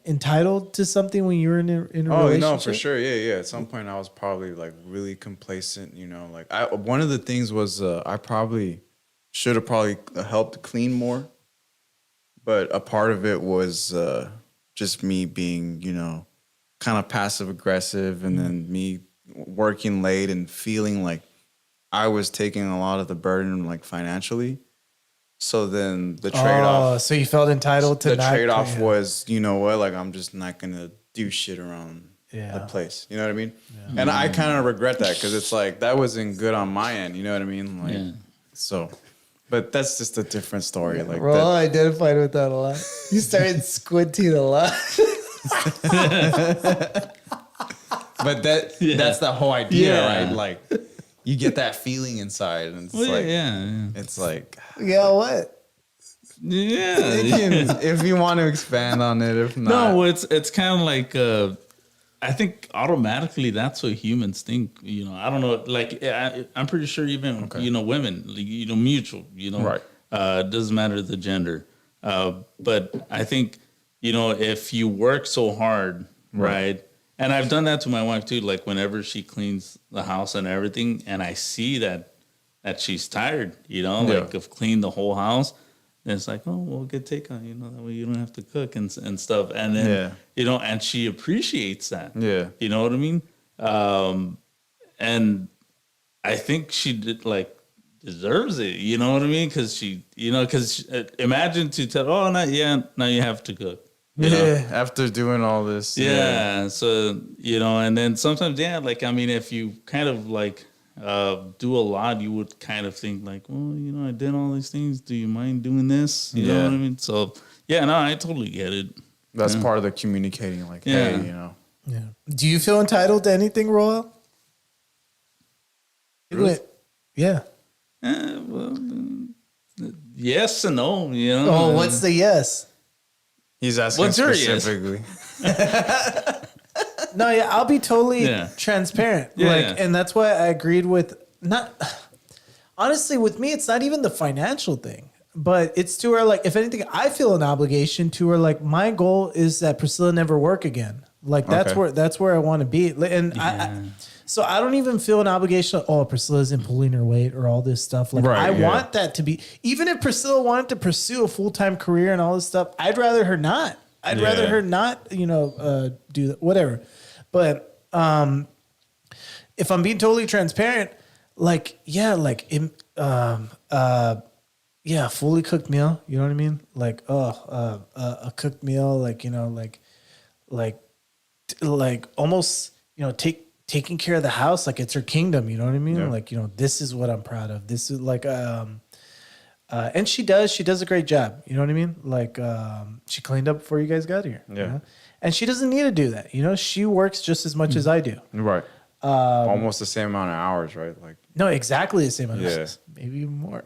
entitled to something when you were in a Oh relationship? no, for sure, yeah. At some point, I was probably like really complacent. You know, like one of the things was I probably should have probably helped clean more, but a part of it was just me being, you know, kind of passive aggressive, and then me working late and feeling like I was taking a lot of the burden, like financially. So then the trade off. Oh, so you felt entitled to The not trade off yeah. was, you know what, like I'm just not gonna do shit around Yeah. the place. You know what I mean? And I kind of regret that because it's like that wasn't good on my end. You know what I mean? Like, Yeah. so, but that's just a different story. Like, Well, that, I identified with that a lot. You started squinting a lot. but that's the whole idea, Yeah. right? Like, you get that feeling inside, and it's Well, like, yeah. it's like, Yeah, what? Yeah. if you want to expand on it, if not, No, it's kind of like I think automatically that's what humans think. You know, I don't know. Like I'm pretty sure even you know women, like, you know, mutual. You know, Right. Doesn't matter the gender. But I think you know if you work so hard, right? And I've done that to my wife too. Like whenever she cleans the house and everything, and I see that she's tired. You know, Yeah. like of cleaning the whole house. And it's like, oh, well, get takeout, you know, that way you don't have to cook and stuff. And then, Yeah. you know, and she appreciates that. Yeah. You know what I mean? And I think she deserves it. You know what I mean? Because imagine to tell, oh, not yet. Now you have to cook. You know? yeah, after doing all this, Yeah. So, you know, and then sometimes, yeah, like, I mean, if you kind of like, do a lot, you would kind of think like, well, you know, I did all these things. Do you mind doing this? You know Yeah. what I mean? So yeah, no, I totally get it. that's part of the communicating. Like, Yeah. hey, you know, Yeah. Do you feel entitled to anything, Royal? Yeah. Well, yes and no, you know. Oh, what's the yes? He's asking What's yours? specifically. No, yeah, I'll be totally Yeah. transparent. Yeah, like, yeah. and that's why I agreed with not. Honestly, with me, it's not even the financial thing, but it's to her like, if anything, I feel an obligation to her. Like, my goal is that Priscilla never work again. Like, that's Okay. that's where I want to be. And so I don't even feel an obligation. Oh, Priscilla isn't pulling her weight or all this stuff. Like, Right, I yeah. want that to be. Even if Priscilla wanted to pursue a full-time career and all this stuff, I'd rather her not. I'd rather Yeah. her not. Do that. Whatever. But if I'm being totally transparent, like, yeah, like, yeah, fully cooked meal. You know what I mean? Like, a cooked meal, like, like almost, taking care of the house like it's her kingdom. You know what I mean? Yeah. Like, this is what I'm proud of. This is like, and she does a great job. You know what I mean? Like, she cleaned up before you guys got here. you Yeah. know? And she doesn't need to do that. She works just as much as I do. Right. Almost the same amount of hours, right? Like, No, exactly the same amount of Yeah. hours. Maybe even more.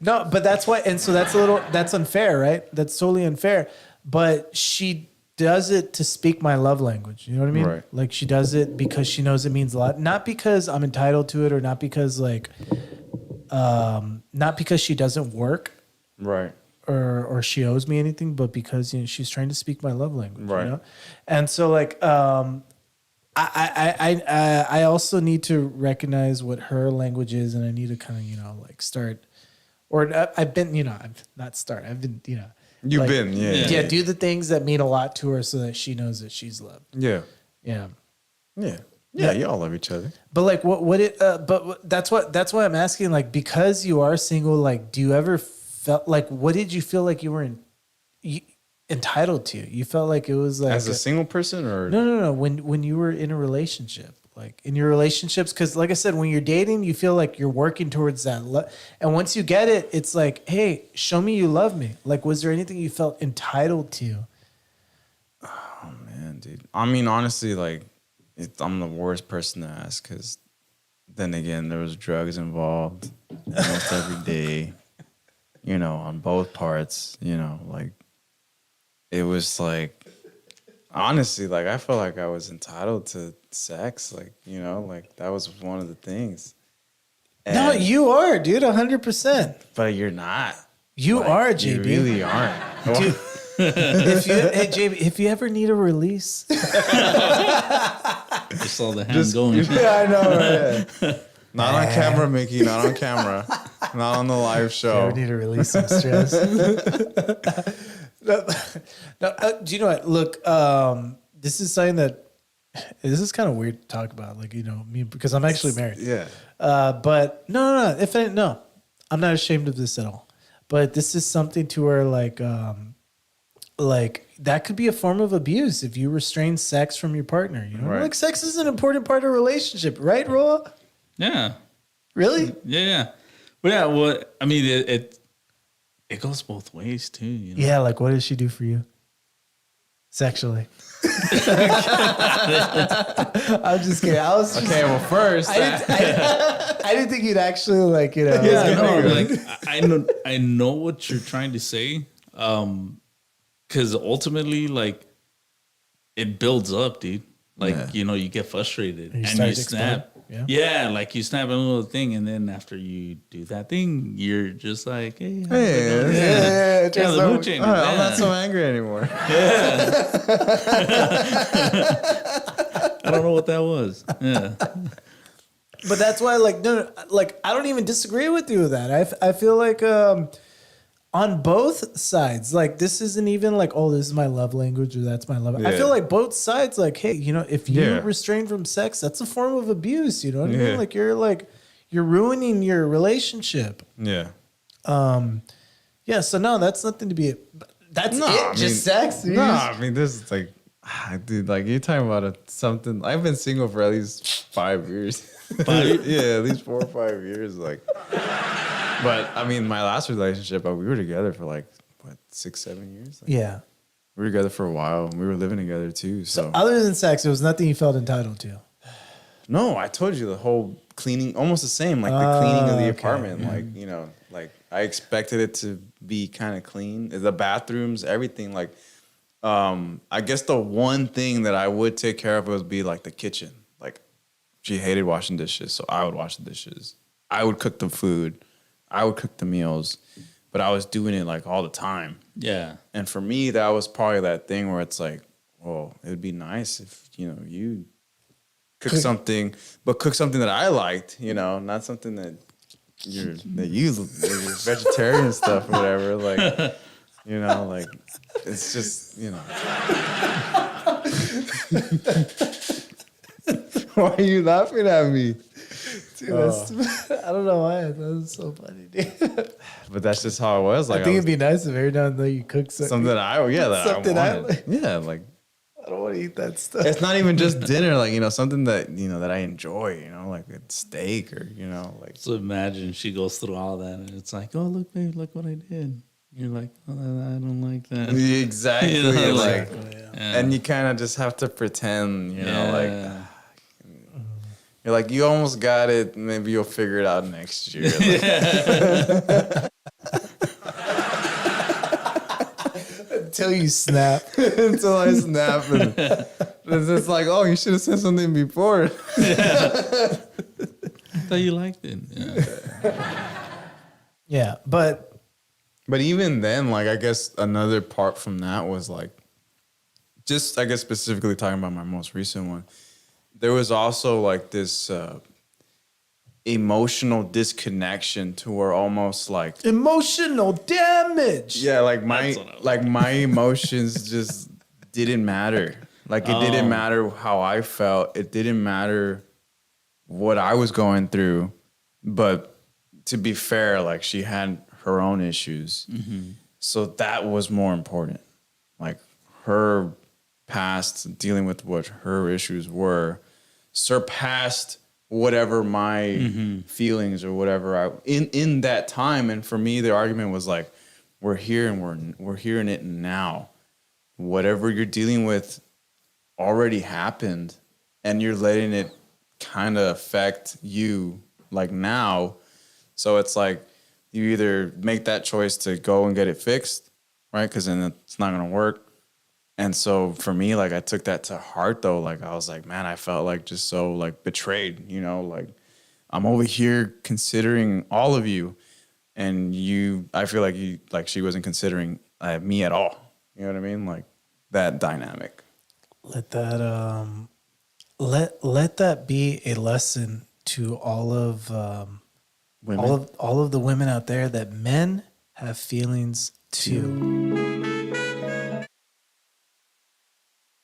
No, but that's why, and so that's unfair, right? That's totally unfair. But she does it to speak my love language. You know what I mean? Right. Like, she does it because she knows it means a lot. Not because I'm entitled to it, or not because not because she doesn't work right. or she owes me anything, but because she's trying to speak my love language. Right. And so like I also need to recognize what her language is, and I need to kind of like start, or I've been I've not start I've been You've like, been, yeah. do the things that mean a lot to her so that she knows that she's loved. Yeah. Yeah. Yeah. Yeah. You all love each other. But like that's why I'm asking, like, because you are single, like, do you ever felt like, what did you feel like you were entitled to? You felt like it was like As a single person, or no. When you were in a relationship, like in your relationships, because like I said, when you're dating, you feel like you're working towards that. And once you get it, it's like, hey, show me you love me. Like, was there anything you felt entitled to? Oh man, dude. I mean, honestly, like, I'm the worst person to ask, because then again, there was drugs involved almost every day. On both parts. Like, it was like, honestly, like, I felt like I was entitled to sex, like, like, that was one of the things. No, you are, dude, 100%. But you're not. You Like, are, you JB. really aren't. Dude, if you ever need a release, Just saw the hand going. Yeah, I know, right? Not on camera, Mickey. Not on camera. Not on the live show. ever need to release some stress. No, do you know what? Look, this is something that this is kind of weird to talk about. Like, me, because I'm actually married. Yeah. But no. No, I'm not ashamed of this at all. But this is something to where like that could be a form of abuse if you restrain sex from your partner. Right. Like, sex is an important part of a relationship, right, Roa? Yeah. Really? Yeah. But yeah, well, I mean, it goes both ways too. Yeah. Like, what does she do for you sexually? I'm just kidding. I was just, Okay, well, first, I didn't think you'd actually like, Yeah, no, like I know what you're trying to say. Because ultimately, like, it builds up, dude. Like, you get frustrated and you snap. Yeah, like you snap a little thing, and then after you do that thing, you're just like, hey, the mood changes. I'm not so angry anymore. I don't know what that was. Yeah. But that's why, like, no, like, I don't even disagree with you with that. I feel like on both sides, like, this isn't even like, oh, this is my love language or that's my love. I feel like both sides, like, hey, if you restrain from sex, that's a form of abuse. You know what I mean? Like, you're ruining your relationship. Yeah. Yeah. So no, that's nothing to be. That's it. I Just mean, sex. No, I mean, this is like, dude, like, you're talking about something. I've been single for at least 5 years. 5? Yeah, at least 4 or 5 years. Like, but I mean, my last relationship, we were together for like, what, 6, 7 years? Like, Yeah. we were together for a while, and we were living together too. So, Other than sex, it was nothing you felt entitled to. no, I told you the whole cleaning, almost the same, like the cleaning of the okay. apartment. Like, like, I expected it to be kind of clean. The bathrooms, everything. Like, I guess the one thing that I would take care of would be like the kitchen. Like, she hated washing dishes, so I would wash the dishes. I would cook the food. I would cook the meals, but I was doing it like all the time. Yeah. And for me, that was probably that thing where it's like, well, it would be nice if, you cook something, but cook something that I liked, not something that you're vegetarian stuff or whatever. Like, like it's just, Why are you laughing at me? Dude, I don't know why. That was so funny, dude. But that's just how it was. Like, I think it'd be nice if every now and then you cook something that I something I wanted. like. Yeah, like I don't want to eat that stuff. it's not even just dinner, like, something that, that I enjoy, like a steak or, like. So imagine she goes through all that and it's like, oh, look, babe, look what I did. You're like, oh, I don't like that. Exactly. Like, and you kind of just have to pretend, like. You're like, you almost got it. Maybe you'll figure it out next year. Like, Until you snap. Until I snap. And it's just like, oh, you should have said something before. I thought you liked it. Yeah, but even then, like, I guess another part from that was like, just, I guess, specifically talking about my most recent one, there was also like this emotional disconnection to where almost like emotional damage. Yeah, like my emotions just didn't matter. Like, it didn't matter how I felt. It didn't matter what I was going through. But to be fair, like, she had her own issues. Mm-hmm. So that was more important. Like, her past, dealing with what her issues were, surpassed whatever my feelings or whatever in that time. And for me, the argument was like, we're here and we're hearing it now. Whatever you're dealing with already happened, and you're letting it kind of affect you like now. So it's like, you either make that choice to go and get it fixed, right? Because then it's not going to work. And so for me, like, I took that to heart, though. Like, I was like, man, I felt like just so, like, betrayed, like, I'm over here considering all of you, and I feel like she wasn't considering me at all. You know what I mean? Like, that dynamic. Let that let that be a lesson to all of Women. all of the women out there, that men have feelings too.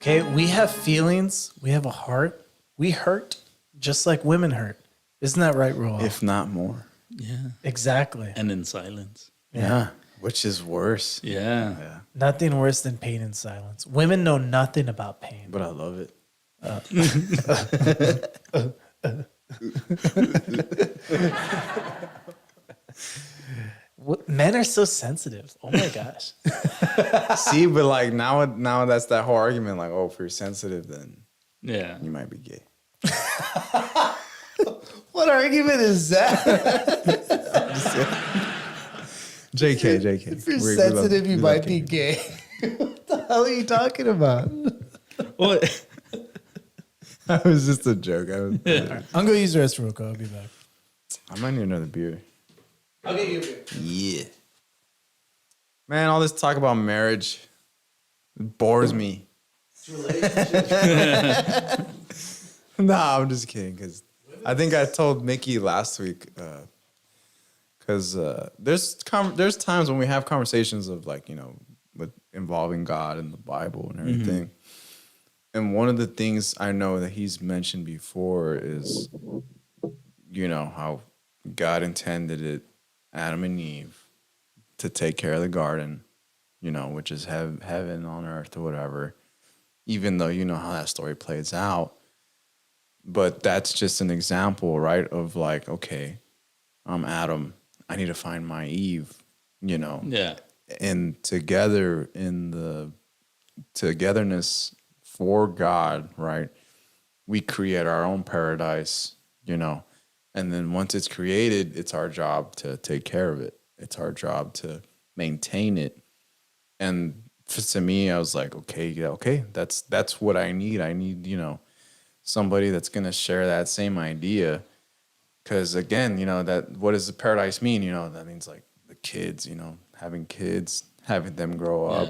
Okay, we have feelings. We have a heart. We hurt just like women hurt. Isn't that right, Roel? If not more. Yeah. Exactly. And in silence. Yeah. Which is worse. Yeah. Nothing worse than pain in silence. Women know nothing about pain. But I love it. Men are so sensitive. Oh my gosh. See, but like now that's that whole argument. Like, oh, if you're sensitive, then Yeah. you might be gay. What argument is that? JK. If you're sensitive, you might be gay. What the hell are you talking about? What? That was just a joke. I'm going to use the restroom real quick. I'll be back. I might need another beer. I'll get you a beer. Yeah. Man, all this talk about marriage bores me. Nah, I'm just kidding. Because I think I told Mickey last week. Because there's times when we have conversations of like, with involving God and the Bible and everything. Mm-hmm. And one of the things I know that he's mentioned before is, how God intended it, Adam and Eve, to take care of the garden, which is heaven on earth or whatever, even though you know how that story plays out. But that's just an example, right, of like, okay, I'm Adam. I need to find my Eve, Yeah. And together in the togetherness for God, right, we create our own paradise, and then once it's created, it's our job to take care of it. It's our job to maintain it. And to me, I was like, okay, yeah, okay, that's what I need. I need, somebody that's gonna share that same idea. Because again, that what does the paradise mean? That means like the kids, having kids, having them grow up,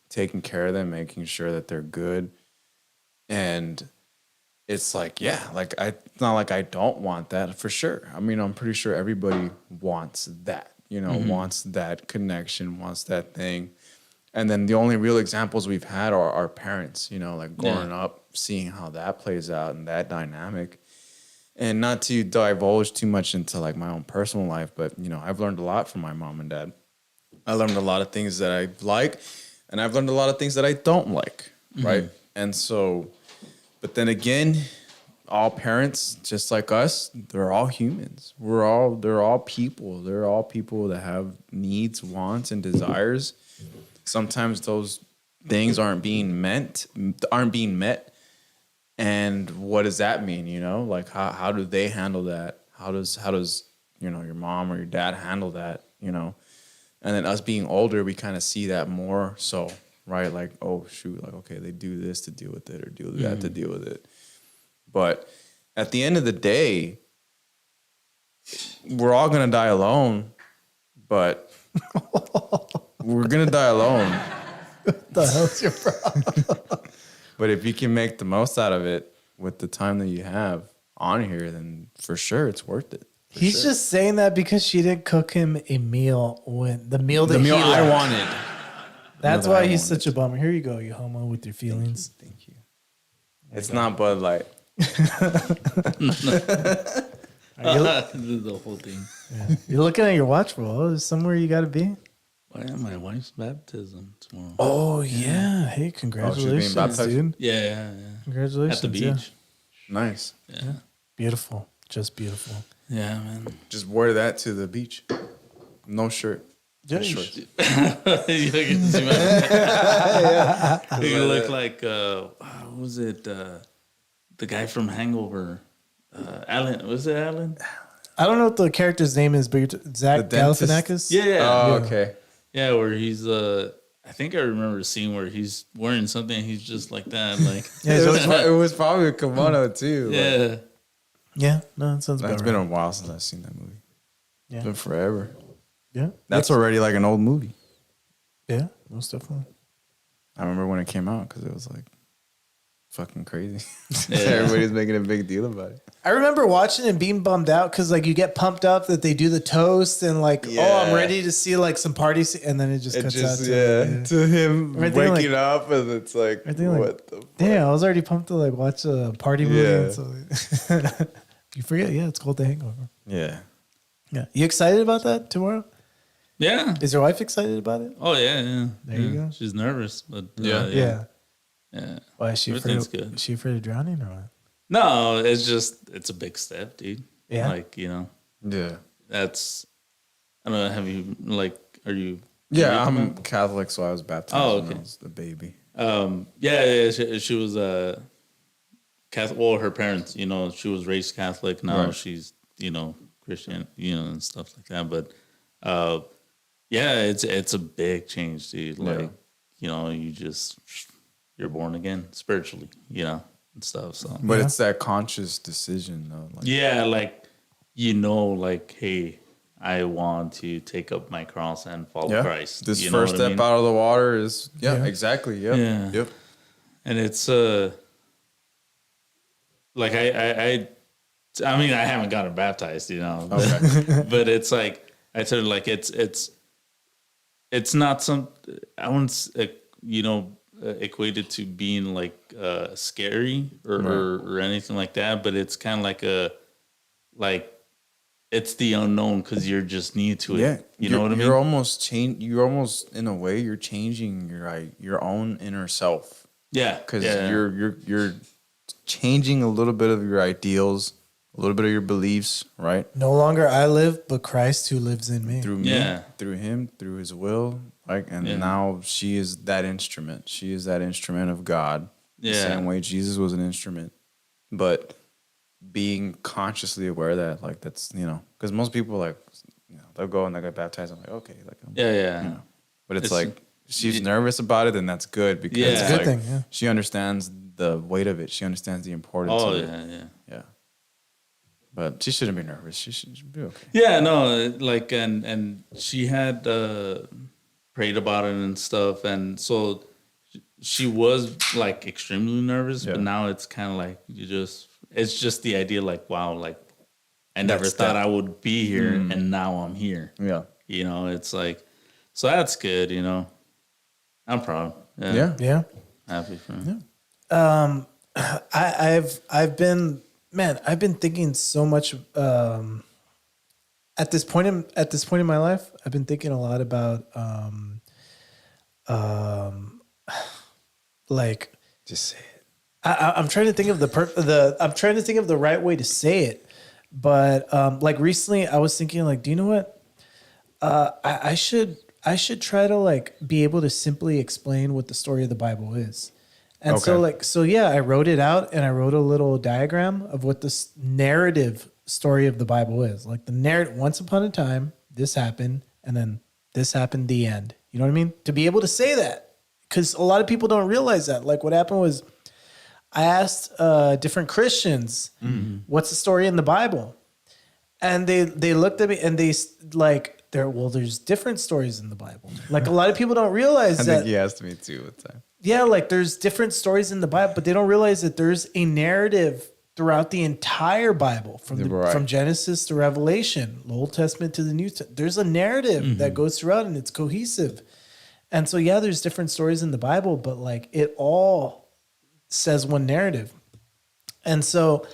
taking care of them, making sure that they're good. And it's like, yeah, like it's not like I don't want that for sure. I mean, I'm pretty sure everybody wants that, wants that connection, wants that thing. And then the only real examples we've had are our parents, like growing up, seeing how that plays out and that dynamic. And not to divulge too much into like my own personal life, but I've learned a lot from my mom and dad. I learned a lot of things that I like, and I've learned a lot of things that I don't like, right? And so, but then again, all parents, just like us, they're all humans. They're all people. They're all people that have needs, wants, and desires. Sometimes those things aren't being met. And what does that mean? Like how do they handle that? How does your mom or your dad handle that? And then us being older, we kind of see that more so, right? Like, oh shoot, like okay, they do this to deal with it or do that to deal with it. But at the end of the day, we're all gonna die alone, but we're gonna die alone. What the hell's your problem? But if you can make the most out of it with the time that you have on here, then for sure it's worth it. He's just saying that because she didn't cook him a meal when the meal I liked. wanted. That's why he's such a bummer. Here you go, you homo with your feelings. Thank you. It's not Bud Light. The whole thing. Yeah. You're looking at your watch, bro. There's somewhere you got to be. Well, yeah, my wife's baptism tomorrow. Oh yeah. Hey, congratulations, baptized? dude. Yeah. Congratulations. At the beach. Yeah. Nice. Yeah. Beautiful. Just beautiful. Yeah, man. Just wear that to the beach. No shirt. Yeah, Just you shorts. You look like what was it? The guy from Hangover. Alan. Was it Alan? I don't know what the character's name is, but Zach The dentist? Galifianakis. Yeah. Oh, okay. Yeah, where he's I think I remember a scene where he's wearing something and he's just like that, like It was probably a kimono too. Like, yeah. Yeah, no, that sounds about it's right. been a while since I've seen that movie. Yeah. It's been forever. Yeah, That's already like an old movie. yeah, most definitely. I remember when it came out because it was like fucking crazy. Yeah. Everybody's making a big deal about it. I remember watching and being bummed out because like you get pumped up that they do the toast and like, oh, I'm ready to see like some parties, and then it just cuts out to him Right there, waking like- up and it's like, Right there, like, what the fuck? Damn, I was already pumped to like watch a party movie. Yeah. And so you forget, yeah, it's called The Hangover. Yeah. Yeah, you excited about that tomorrow? Yeah. Is your wife excited about it? Oh yeah. There you go. She's nervous, but Yeah. yeah. Why is she afraid? Everything's good. Is she afraid of drowning or what? No, it's a big step, dude. Yeah. Like Yeah. that's. I don't know. Have you are you? Yeah, I'm Catholic, so I was baptized Oh, when okay. I was the baby. Yeah. She was Catholic. Well, her parents, she was raised Catholic. Now Right. she's, Christian, and stuff like that. But, yeah, it's a big change, dude. Like, you're born again spiritually, and stuff. So, But it's that conscious decision, though. Like, yeah, hey, I want to take up my cross and follow Christ. This You know first what I step mean? out of the water is, exactly. Yep. Yeah. Yep. And it's like I mean I haven't gotten baptized, but it's like I told her like it's not some I wouldn't equate it to being like scary or anything like that, but it's kind of like it's the unknown because you're just new to it. Yeah, you know what I mean? You're almost You're almost in a way you're changing your own inner self. Yeah, because you're changing a little bit of your ideals, a little bit of your beliefs, right? No longer I live, but Christ who lives in me. Through me, through him, through his will, now she is that instrument. She is that instrument of God. Yeah. The same way Jesus was an instrument, but being consciously aware that that's because most people they'll go and they'll get baptized. I'm like, okay, like, Yeah. But it's It's- like she's nervous about it, then that's good because Yeah. It's a it's good like, thing, yeah. she understands the weight of it. She understands the importance Oh of it. yeah. But she shouldn't be nervous. She should be okay. Yeah, no, like and she had prayed about it and stuff, and so she was like extremely nervous. But now it's kind of like it's just the idea, like, wow, like I never Next thought step. I would be here, and now I'm here. Yeah. You know, it's like, so that's good. You know, I'm proud. Yeah. Happy for him. I've been thinking so much at this point in my life. I've been thinking a lot about like, Just say it. I'm trying to think of I'm trying to think of the right way to say it, but like recently I was thinking like, do you know what? I should try to like be able to simply explain what the story of the Bible is. And so I wrote it out and I wrote a little diagram of what this narrative story of the Bible is. Like the narrative, once upon a time, this happened, and then this happened, the end. You know what I mean? To be able to say that, because a lot of people don't realize that. Like what happened was I asked different Christians, what's the story in the Bible? And they looked at me and they like, there's different stories in the Bible. Like a lot of people don't realize I that. think he asked me too one time. Yeah, like there's different stories in the Bible, but they don't realize that there's a narrative throughout the entire Bible, from Genesis to Revelation, the Old Testament to the New Testament. There's a narrative that goes throughout and it's cohesive. And so, yeah, there's different stories in the Bible, but like it all says one narrative. And so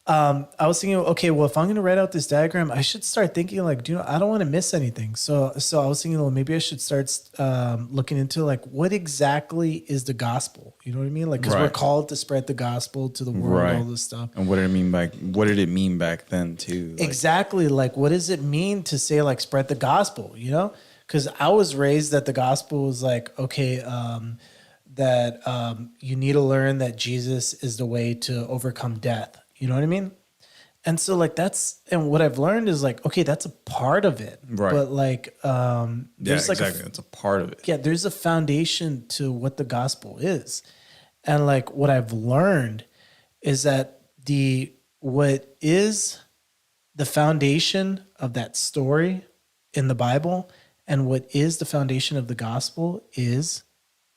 I was thinking, okay, well, if I'm going to write out this diagram, I should start thinking like, I don't want to miss anything. So I was thinking, well, maybe I should start looking into like, what exactly is the gospel? You know what I mean? Like, because we're called to spread the gospel to the world, all this stuff. And what did it mean back then too? Like, Exactly. Like, what does it mean to say like spread the gospel? You know, because I was raised that the gospel was like, okay, that you need to learn that Jesus is the way to overcome death. You know what I mean? And so like and what I've learned is like, okay, that's a part of it. Right. But like, there's like exactly. That's a part of it. yeah, there's a foundation to what the gospel is. And like what I've learned is that what is the foundation of that story in the Bible and what is the foundation of the gospel is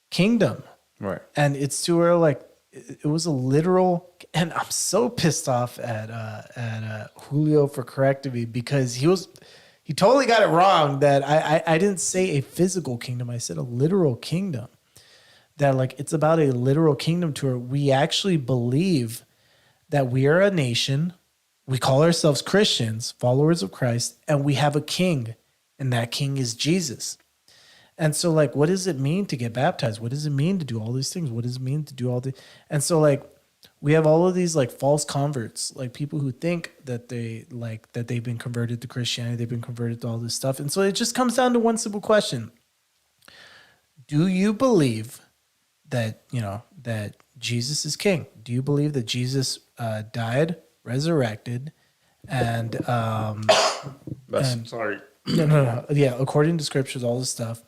kingdom. Right. And it's to where like it was a literal, and I'm so pissed off at Julio for correcting me because he totally got it wrong that I didn't say a physical kingdom. I said a literal kingdom. That like it's about a literal kingdom to where we actually believe that we are a nation. We call ourselves Christians, followers of Christ, and we have a king, and that king is Jesus. And so, like, what does it mean to get baptized? What does it mean to do all these things? What does it mean to do all the? And so, like, we have all of these like false converts, like people who think that they've been converted to Christianity, they've been converted to all this stuff. And so, it just comes down to one simple question: do you believe that that Jesus is King? Do you believe that Jesus died, resurrected, and Sorry. no, yeah, according to scriptures, all this stuff.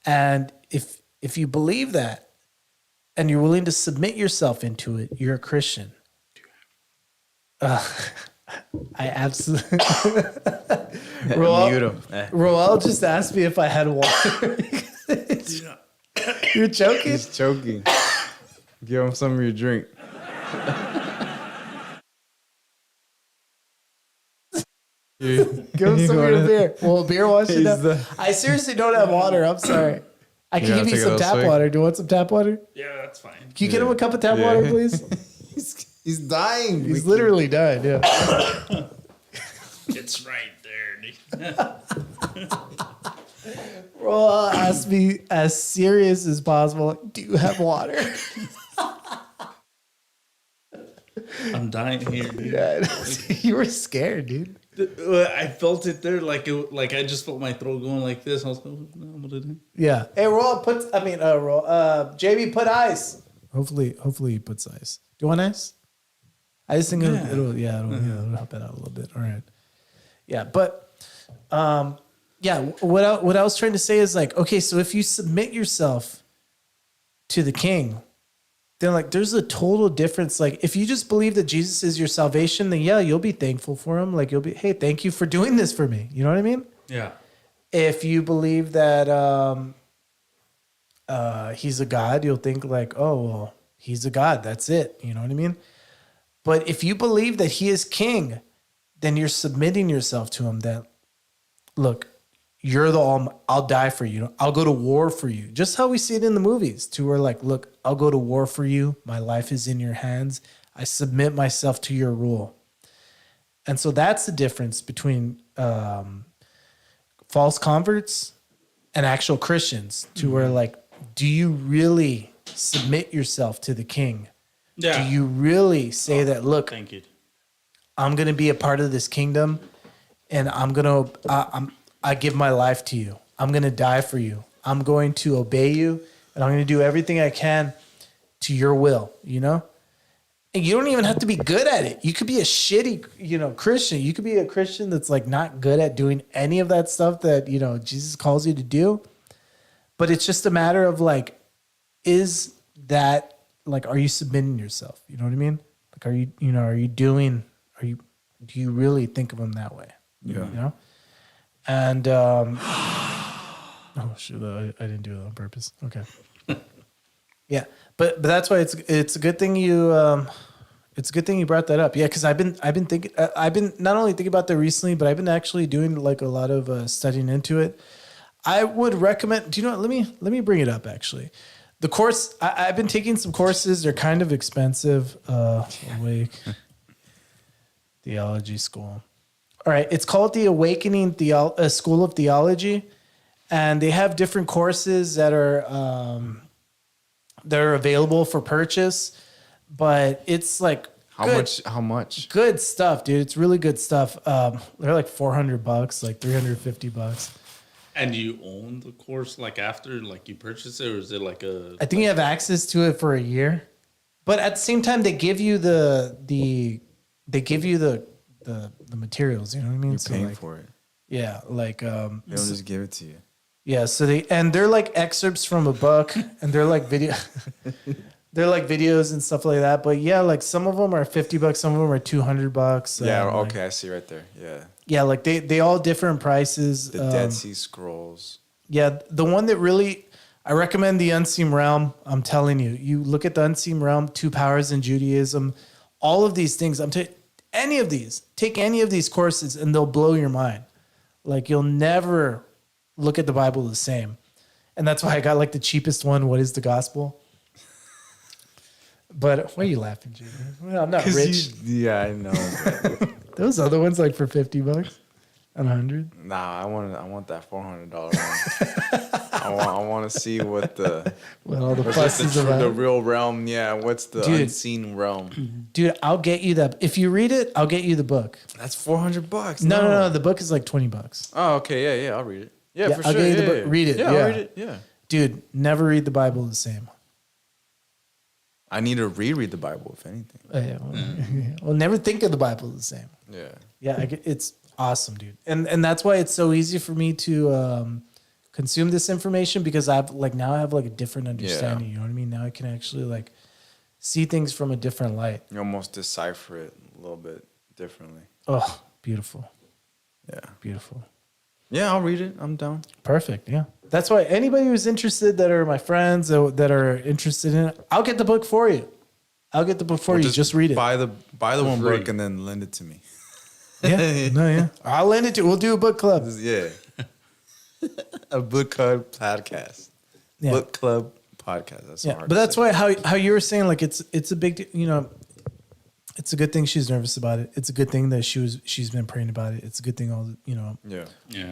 And if you believe that and you're willing to submit yourself into it, you're a Christian. I absolutely. Mute him. Roel just asked me if I had water. You're choking? He's choking. Give him some of your drink. Give him some of your beer. Well, beer wash it down. I seriously don't have water. I'm sorry. I can give you some tap water. Do you want some tap water? Yeah, that's fine. Can you get him a cup of tap water, please? He's dying. He's literally died. Yeah. It's right there, dude. Roel asked me as serious as possible, do you have water? I'm dying here, dude. Yeah, you were scared, dude. I felt it there, like I just felt my throat going like this. I was like, oh, no, what did I do? Yeah. Hey, Roel, JB, put ice. Hopefully he puts ice. Do you want ice? I just think it'll help it out a little bit. All right. Yeah, but Yeah, what I was trying to say is like, okay, so if you submit yourself to the king, then like there's a total difference. Like if you just believe that Jesus is your salvation, then yeah, you'll be thankful for him. Like you'll be, hey, thank you for doing this for me. You know what I mean? Yeah. If you believe that he's a God, you'll think like, oh, well, he's a God. That's it. You know what I mean? But if you believe that he is king, then you're submitting yourself to him. That, look, you're I'll die for you. I'll go to war for you. Just how we see it in the movies, to where like, look, I'll go to war for you. My life is in your hands. I submit myself to your rule. And so that's the difference between false converts and actual Christians, to where like, do you really submit yourself to the king? Yeah. Do you really say that, look, Thank you. I'm going to be a part of this kingdom, and I give my life to you. I'm going to die for you. I'm going to obey you, and I'm going to do everything I can to your will, you know? And you don't even have to be good at it. You could be a shitty, Christian. You could be a Christian that's like not good at doing any of that stuff that, Jesus calls you to do. But it's just a matter of like, is that like, are you submitting yourself? You know what I mean? Like, do you really think of him that way? Yeah. And, oh shit, I didn't do it on purpose. Okay. Yeah. But that's why it's a good thing you brought that up. Yeah. Cause I've been thinking, I've been not only thinking about that recently, but I've been actually doing like a lot of studying into it. I would recommend, do you know what? Let me bring it up actually. The course, I've been taking some courses. They're kind of expensive. Awake Theology School. All right. It's called the Awakening School of Theology. And they have different courses that are available for purchase. But it's like, How much? Good stuff, dude. It's really good stuff. They're like $400, like $350. And you own the course like after like you purchase it, or is it like a? I think you have access to it for a year, but at the same time they give you the materials. You know what I mean? You're paying for it. Yeah, like They don't just give it to you. yeah. So they're like excerpts from a book, and they're like they're like videos and stuff like that. But yeah, like some of them are $50, some of them are $200. Yeah. Okay, I see right there. Yeah. Yeah, like they all different prices. The Dead Sea Scrolls. Yeah, the one that really, I recommend the Unseen Realm. I'm telling you, you look at the Unseen Realm, Two Powers in Judaism, all of these things. Take any of these courses, and they'll blow your mind. Like you'll never look at the Bible the same, and that's why I got like the cheapest one. What is the gospel? But why are you laughing, Jimmy? Well, I'm not rich. Yeah, I know. Those other ones like for $50 and $100. Nah, I want that $400 one. I want to see what the all the fuss is about. The real realm. Yeah, what's the unseen realm? Dude, I'll get you that. If you read it, I'll get you the book. That's $400. No. The book is like $20. Oh, okay. Yeah, I'll read it. Yeah, for I'll sure. get you the Yeah, book. yeah. Read it. Yeah, I'll read it. Yeah. Dude, never read the Bible the same. I need to reread the Bible, if anything. Well, never think of the Bible the same. Yeah. Yeah, it's awesome, dude. And that's why it's so easy for me to consume this information, because I have a different understanding. You know what I mean? Now I can actually like see things from a different light. You almost decipher it a little bit differently. Oh, beautiful. Yeah. Beautiful. Yeah, I'll read it. I'm down. Perfect. Yeah. That's why anybody who's interested, that are my friends that are interested in it, I'll get the book for you. Just read it. Buy the one book and then lend it to me. Yeah. No, yeah. I'll lend it to you. We'll do a book club. Yeah. A book club podcast. Yeah. Book club podcast. That's hard. But that's why how you were saying, like it's a big, it's a good thing she's nervous about it. It's a good thing that she's been praying about it. It's a good thing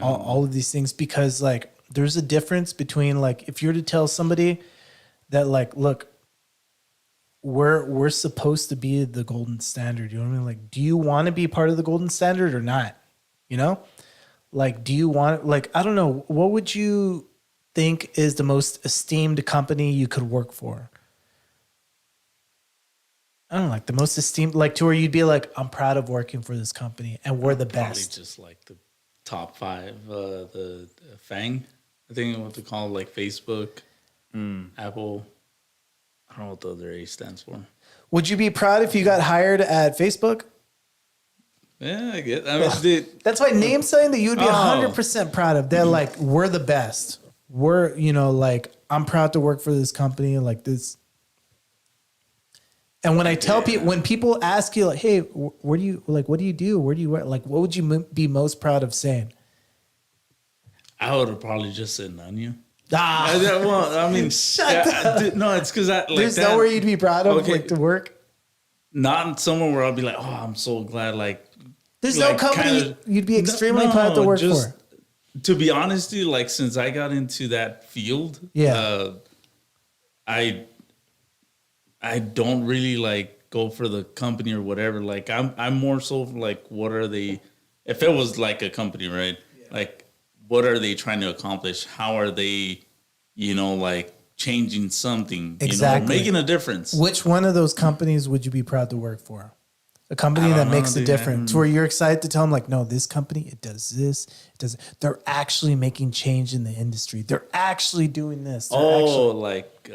all of these things, because like there's a difference between like if you're to tell somebody that like, look, we're supposed to be the golden standard. You know what I mean? Like, do you want to be part of the golden standard or not? Like, do you want, like, I don't know, what would you think is the most esteemed company you could work for? I don't know, like the most esteemed, like to where you'd be like, I'm proud of working for this company and we're the best. Probably just like the top 5. The FANG, I think what they call like Facebook, Apple. I don't know what the other A stands for. Would you be proud if you got hired at Facebook? Yeah, I get. I mean, That's why name something that you would be Oh. 100% proud of. They're like, we're the best. We're, like, I'm proud to work for this company like this. And when I tell people, when people ask you like, hey, where do you, like, what do you do? Where do you work? Like, what would you be most proud of saying? I would have probably just said none. You. Ah, Well, I mean, Shut up. No, it's because like there's that, nowhere you'd be proud of Okay. like to work. Not somewhere where I'll be like, oh, I'm so glad. Like, There's like, no company kinda- you'd be extremely proud to work just, for. To be honest, dude, like since I got into that field, Yeah. I don't really like go for the company or whatever. Like I'm more so like what are they? If it was like a company, right? Like what are they trying to accomplish? How are they, like changing something? Exactly. Making a difference. Which one of those companies would you be proud to work for? A company I that don't know, makes a dude. difference, where you're excited to tell them, like, no, this company, it does this, it does. They're actually making change in the industry. They're actually doing this. They're Like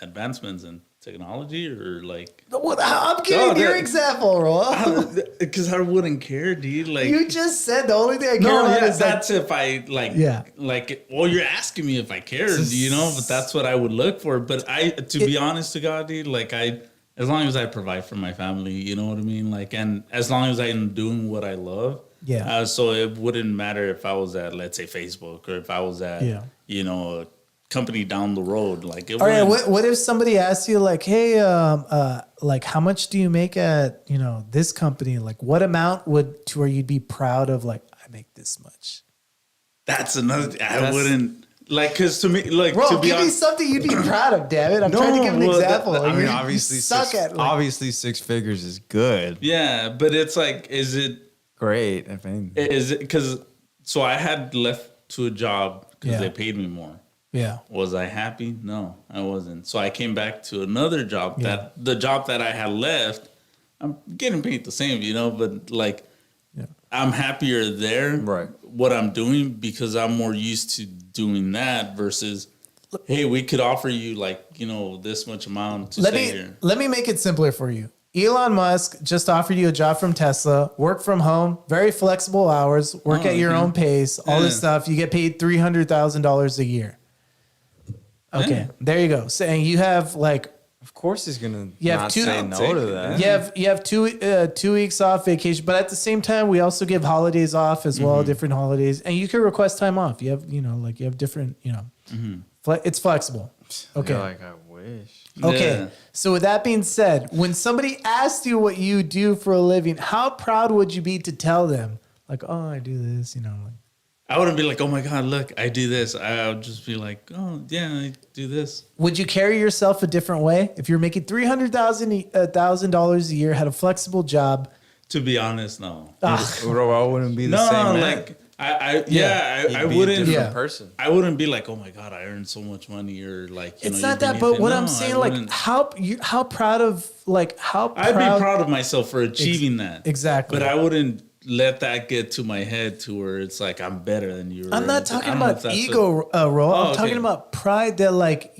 advancements in technology, or like I'm giving your example, bro. because I wouldn't care, dude. Like You just said the only thing I care no, about yeah, is that. that's if I like, Yeah. like. Well, you're asking me if I care, but that's what I would look for. But to be honest to God, dude, like as long as I provide for my family, you know what I mean? Like, and as long as I'm doing what I love, Yeah. so it wouldn't matter if I was at, let's say, Facebook, or if I was at, a company down the road. Like, it All right, wouldn't- what if somebody asks you, like, hey, like, how much do you make at, this company? Like, what amount would to where you'd be proud of, like, I make this much? That's another. I wouldn't like, because to me, like, Bro, to be give me honest, something you'd be proud of, damn it. I'm trying to give an well, example. I mean, You obviously, suck at, like, obviously 6 figures is good. yeah, but it's like, is it? Great, if anything. Is it because? So I had left to a job because Yeah. they paid me more. yeah. Was I happy? No, I wasn't. So I came back to another job. That the job that I had left, I'm getting paid the same, but like, I'm happier there. Right. What I'm doing, because I'm more used to doing that versus, hey, we could offer you like this much amount to stay here. Let me make it simpler for you. Elon Musk just offered you a job from Tesla, work from home, very flexible hours, work at your own pace, all this stuff. You get paid $300,000 a year. Okay, there you go. So, and you have like, Of course, he's gonna You have not two- say no to that. you have 2 weeks off vacation, but at the same time, we also give holidays off as well, different holidays, and you can request time off. You have, like you have different, it's flexible. Okay. You're like, I wish. Okay. Yeah. So with that being said, when somebody asks you what you do for a living, how proud would you be to tell them, like, oh, I do this, like, I wouldn't be like, oh my God, look, I do this. I would just be like, oh yeah, I do this. would you carry yourself a different way if you're making $300,000 a year, had a flexible job? To be honest, no. Bro, I wouldn't be the No, same man. like I He'd be wouldn't. a different Yeah. person. I wouldn't be like, oh my God, I earned so much money, or like, It's you're not that, beneath but it. what No, I'm I saying, like, wouldn't. how proud of, like, how proud. I'd be proud of myself for achieving that. Exactly. But I wouldn't let that get to my head to where it's like I'm better than you. or I'm not anything. I talking don't know if about that's ego, Ro. I'm okay. talking about pride that, like,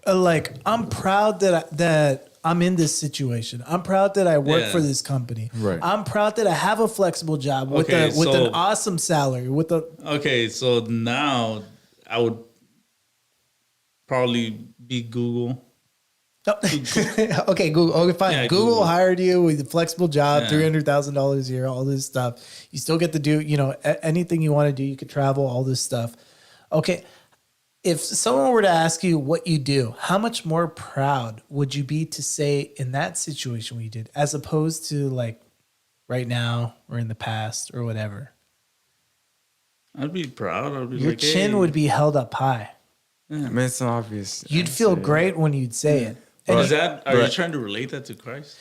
like, I'm proud that I'm in this situation. I'm proud that I work Yeah. for this company. Right. I'm proud that I have a flexible job with Okay, with so- an awesome salary. With a Okay, so now I would probably be Google. okay, Google. Okay, fine. Yeah, Google Google. hired you with a flexible job, Yeah. $300,000 a year, all this stuff. You still get to do, anything you want to do. You could travel, all this stuff. Okay. If someone were to ask you what you do, how much more proud would you be to say in that situation what you did, as opposed to like right now or in the past or whatever? I'd be proud. I'd be Your like, chin hey. would be held up high. I mean, it's an obvious. You'd feel answer. great when you'd say it. Are And you trying to relate that to Christ?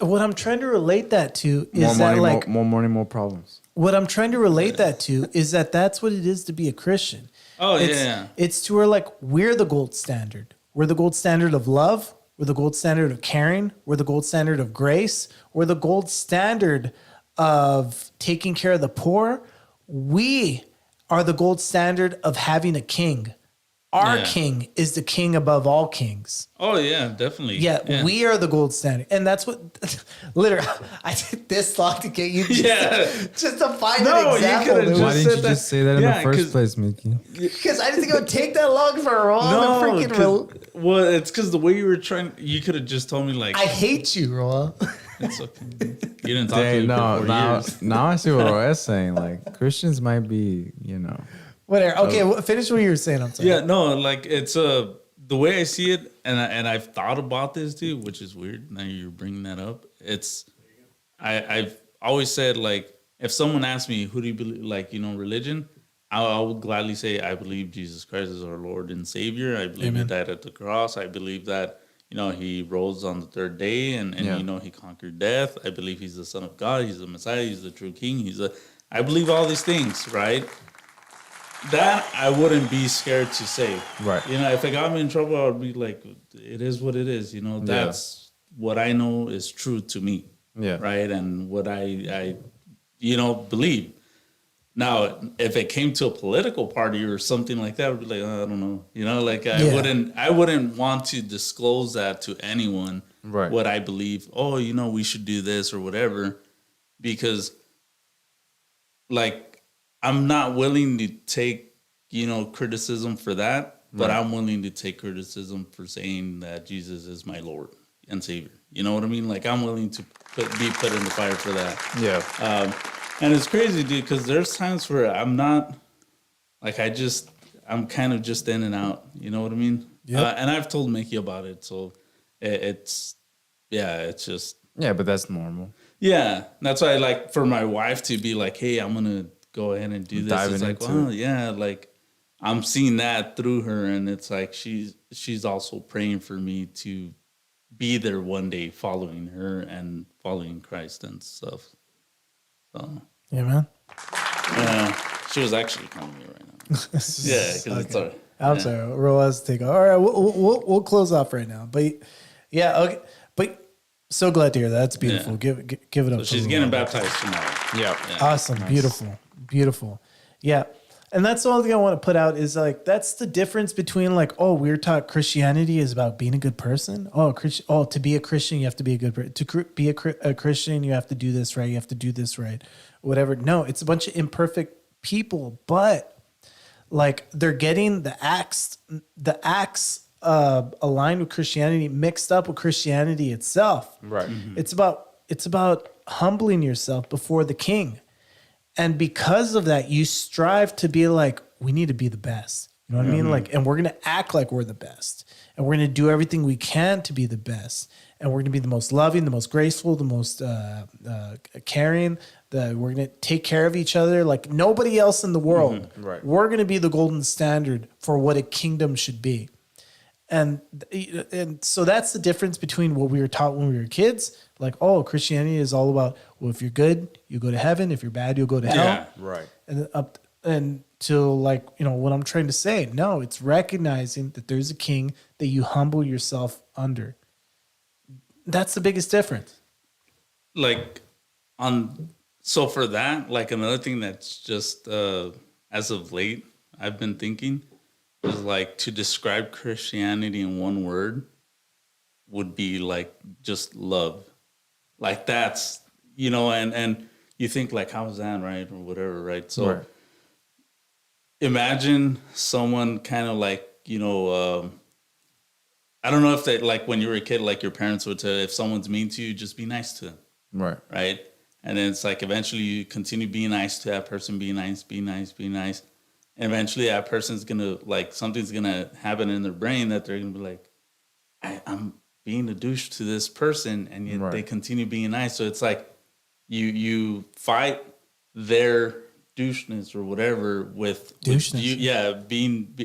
what I'm trying to relate that to is More that money, like more money, more problems. what I'm trying to relate that to is that that's what it is to be a Christian. Oh, It's, yeah. It's to where like we're the gold standard. We're the gold standard of love. We're the gold standard of caring. We're the gold standard of grace. We're the gold standard of taking care of the poor, we are the gold standard of having a king. Our Yeah. king is the king above all kings. Oh yeah, definitely. Yeah, we are the gold standard. And that's what, literally, I did this long to get you just to find No, an you example. could've Why didn't you that- just say that in yeah, the first 'cause- place, Mickey? Because I didn't think it would take that long for a roll. No, well, it's because the way you were trying, you could have just told me like, I hate you, Roa. it's okay. You didn't talk to Dang, me no, for 4 now, years. now I see what Roy's saying. Like, Christians might be, you know. Whatever. Okay, finish what you were saying. I'm sorry. Yeah, no, like it's the way I see it, and I've thought about this too, which is weird. Now you're bringing that up. It's I've always said like if someone asks me who do you believe, like religion, I would gladly say I believe Jesus Christ is our Lord and Savior. I believe He died at the cross. I believe that He rose on the third day and He conquered death. I believe He's the Son of God. He's the Messiah. He's the true King. I believe all these things, right? That I wouldn't be scared to say. Right. If it got me in trouble, I would be like, it is what it is. That's what I know is true to me. Yeah. Right. And what I believe. Now, if it came to a political party or something like that, I would be like, I don't know. I wouldn't want to disclose that to anyone. Right. What I believe. Oh, we should do this or whatever, because I'm not willing to take, criticism for that, but I'm willing to take criticism for saying that Jesus is my Lord and Savior. You know what I mean? Like I'm willing to be put in the fire for that. Yeah. And it's crazy, dude, because there's times where I'm not, I'm kind of just in and out. You know what I mean? Yep. And I've told Mickey about it, so it's just. Yeah, but that's normal. Yeah, that's why I like for my wife to be like, hey, I'm going to go ahead and do this. Diving It's like, into well, it. yeah, like I'm seeing that through her, and it's like she's also praying for me to be there one day, following her and following Christ and stuff. So Yeah, man. she was actually calling me right now. Yeah, because it's all right. I'm sorry. Roa's take. All right, we'll close off right now. But yeah, okay. But so glad to hear that. That's beautiful. Yeah. Give it up. So for she's Roa. getting baptized tomorrow. Yeah. Awesome. Nice. Beautiful. Yeah. And that's the only thing I want to put out is like, that's the difference between like, oh, we're taught Christianity is about being a good person. To be a Christian, you have to be a good person. To be a Christian, you have to do this right. You have to do this right. Whatever. No, it's a bunch of imperfect people, but like they're getting the acts aligned with Christianity mixed up with Christianity itself. Right. It's about humbling yourself before the king. And because of that, you strive to be like, we need to be the best. You know what I mean? Like, and we're going to act like we're the best. And we're going to do everything we can to be the best. And we're going to be the most loving, the most graceful, the most caring. We're going to take care of each other like nobody else in the world. Right. We're going to be the golden standard for what a kingdom should be. And so that's the difference between what we were taught when we were kids. Like, oh, Christianity is all about, well, if you're good, you go to heaven. If you're bad, you'll go to hell. Yeah. Right. And up until like, what I'm trying to say. No, it's recognizing that there's a king that you humble yourself under. That's the biggest difference. So for that, like another thing that's just as of late, I've been thinking is like to describe Christianity in one word would be like just love. Like that's, and you think like, how is that, right? Or whatever, right? So Right. imagine someone kind of like, I don't know if they, like when you were a kid, like your parents would tell, if someone's mean to you, just be nice to them. Right. Right. And then it's like eventually you continue being nice to that person, be nice. And eventually that person's going to like, something's going to happen in their brain that they're going to be like, I'm being a douche to this person. And yet they continue being nice. So it's like you fight their doucheness or whatever with Doucheness.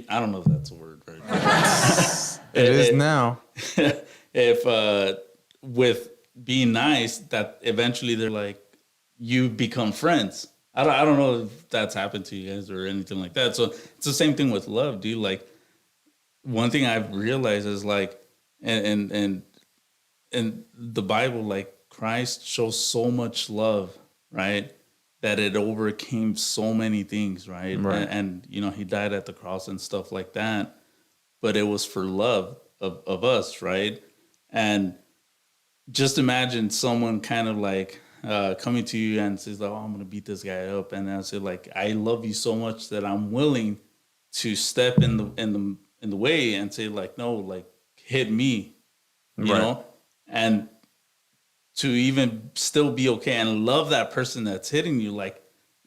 I don't know if that's a word, right? It is now. If with being nice, that eventually they're like, you become friends. I don't know if that's happened to you guys or anything like that. So it's the same thing with love, dude. Like one thing I've realized is like, and the Bible, like Christ shows so much love, right? That it overcame so many things, right? Right. And you know, he died at the cross and stuff like that. But it was for love of us, right? And just imagine someone kind of like coming to you and says, "Oh, I'm gonna beat this guy up," and I say, "Like, I love you so much that I'm willing to step in the way and say, like, no, like, hit me," you Right. know, and to even still be okay and love that person that's hitting you. Like,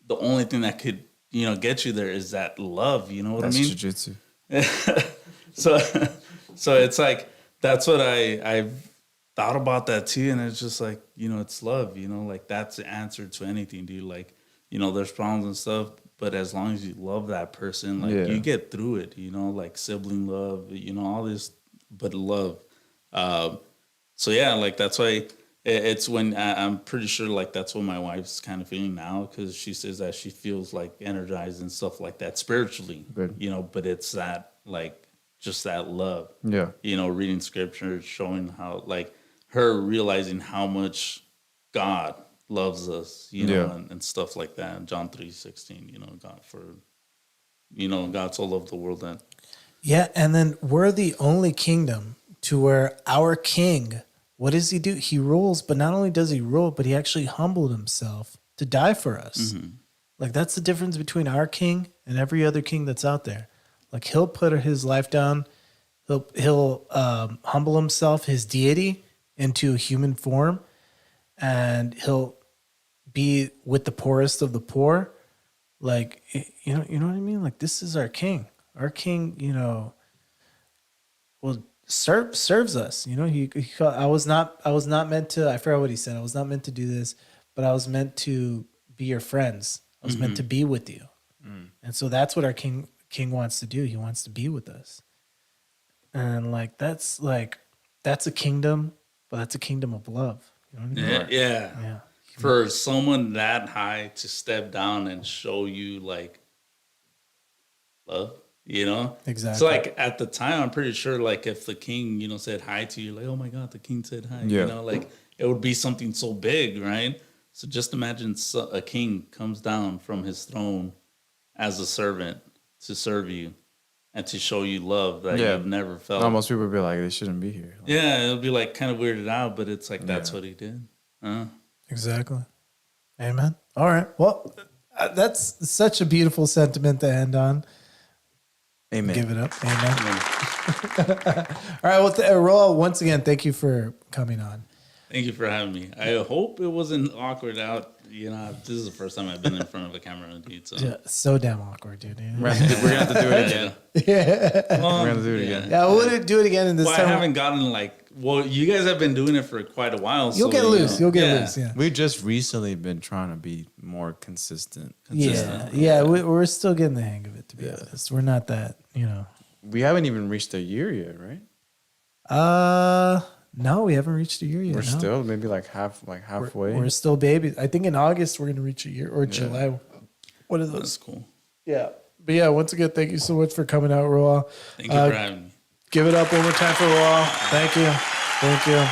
the only thing that could, you know, get you there is that love. You know what That's I mean? jujitsu. So it's like that's what I've thought about that too, and it's just like, you know, it's love, you know, like that's the answer to anything, dude. Like, you know, there's problems and stuff, but as long as you love that person, like you get through it, you know, like sibling love, you know, all this, but love. So yeah, like that's why it's when I'm pretty sure like that's what my wife's kind of feeling now, because she says that she feels like energized and stuff like that spiritually, Good. you know, but it's that like just that love, Yeah. you know, reading scripture, showing how like her realizing how much God loves us, you know, Yeah. and stuff like that. John 3:16, you know, God so loved the world that. Yeah, and then we're the only kingdom to where our king, what does he do? He rules, but not only does he rule, but he actually humbled himself to die for us. Like that's the difference between our king and every other king that's out there. Like he'll put his life down, he'll humble himself, his deity, into human form, and he'll be with the poorest of the poor. Like you know what I mean? Like this is our king. Our king, you know, well serves us. You know, I was not meant to. I forgot what he said. I was not meant to do this, but I was meant to be your friends. I was meant to be with you, and so that's what our king wants to do. He wants to be with us, and like that's a kingdom, but that's a kingdom of love. You know what I mean? Yeah. For someone that high to step down and show you like love, you know? Exactly. So like at the time, I'm pretty sure like if the king, you know, said hi to you, like, oh my God, the king said hi, Yeah. you know, like it would be something so big, right? So just imagine a king comes down from his throne as a servant to serve you and to show you love that you've never felt. No, most people would be like, they shouldn't be here. Like, Yeah, it'll be like kind of weirded out, but it's like that's what he did. Exactly. Amen. All right. Well, that's such a beautiful sentiment to end on. Amen. Give it up. Amen. All right. Well, Roel, once again, thank you for coming on. Thank you for having me. I hope it wasn't awkward out. You know, this is the first time I've been in front of a camera, dude. So, Yeah, so damn awkward, dude. We're gonna have to do it again. We're gonna do it again. Yeah, we'll do it again in this Well, time. I haven't gotten like. Well, you guys have been doing it for quite a while. You'll so, get loose. You know, You'll get loose. Yeah. We've just recently been trying to be more consistent. Yeah. We're still getting the hang of it. To be honest, we're not that. You know. We haven't even reached a year yet, right? No, we haven't reached a year yet. We're no. still maybe like halfway. We're still babies. I think in August we're gonna reach a year or July. What is That's this? cool. Yeah. But yeah, once again, thank you so much for coming out, Roel. Thank you for having me. Give it up one more time for Roel. Thank you. Thank you.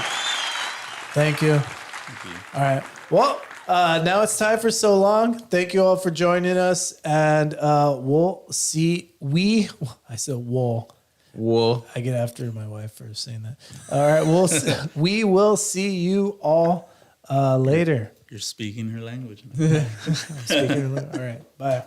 Thank you. All right. Well, now it's time for So Long. Thank you all for joining us. And we'll see. I said we'll. Whoa. I get after my wife for saying that. All right. We will see you all later. You're speaking her language. I'm speaking. All right. Bye.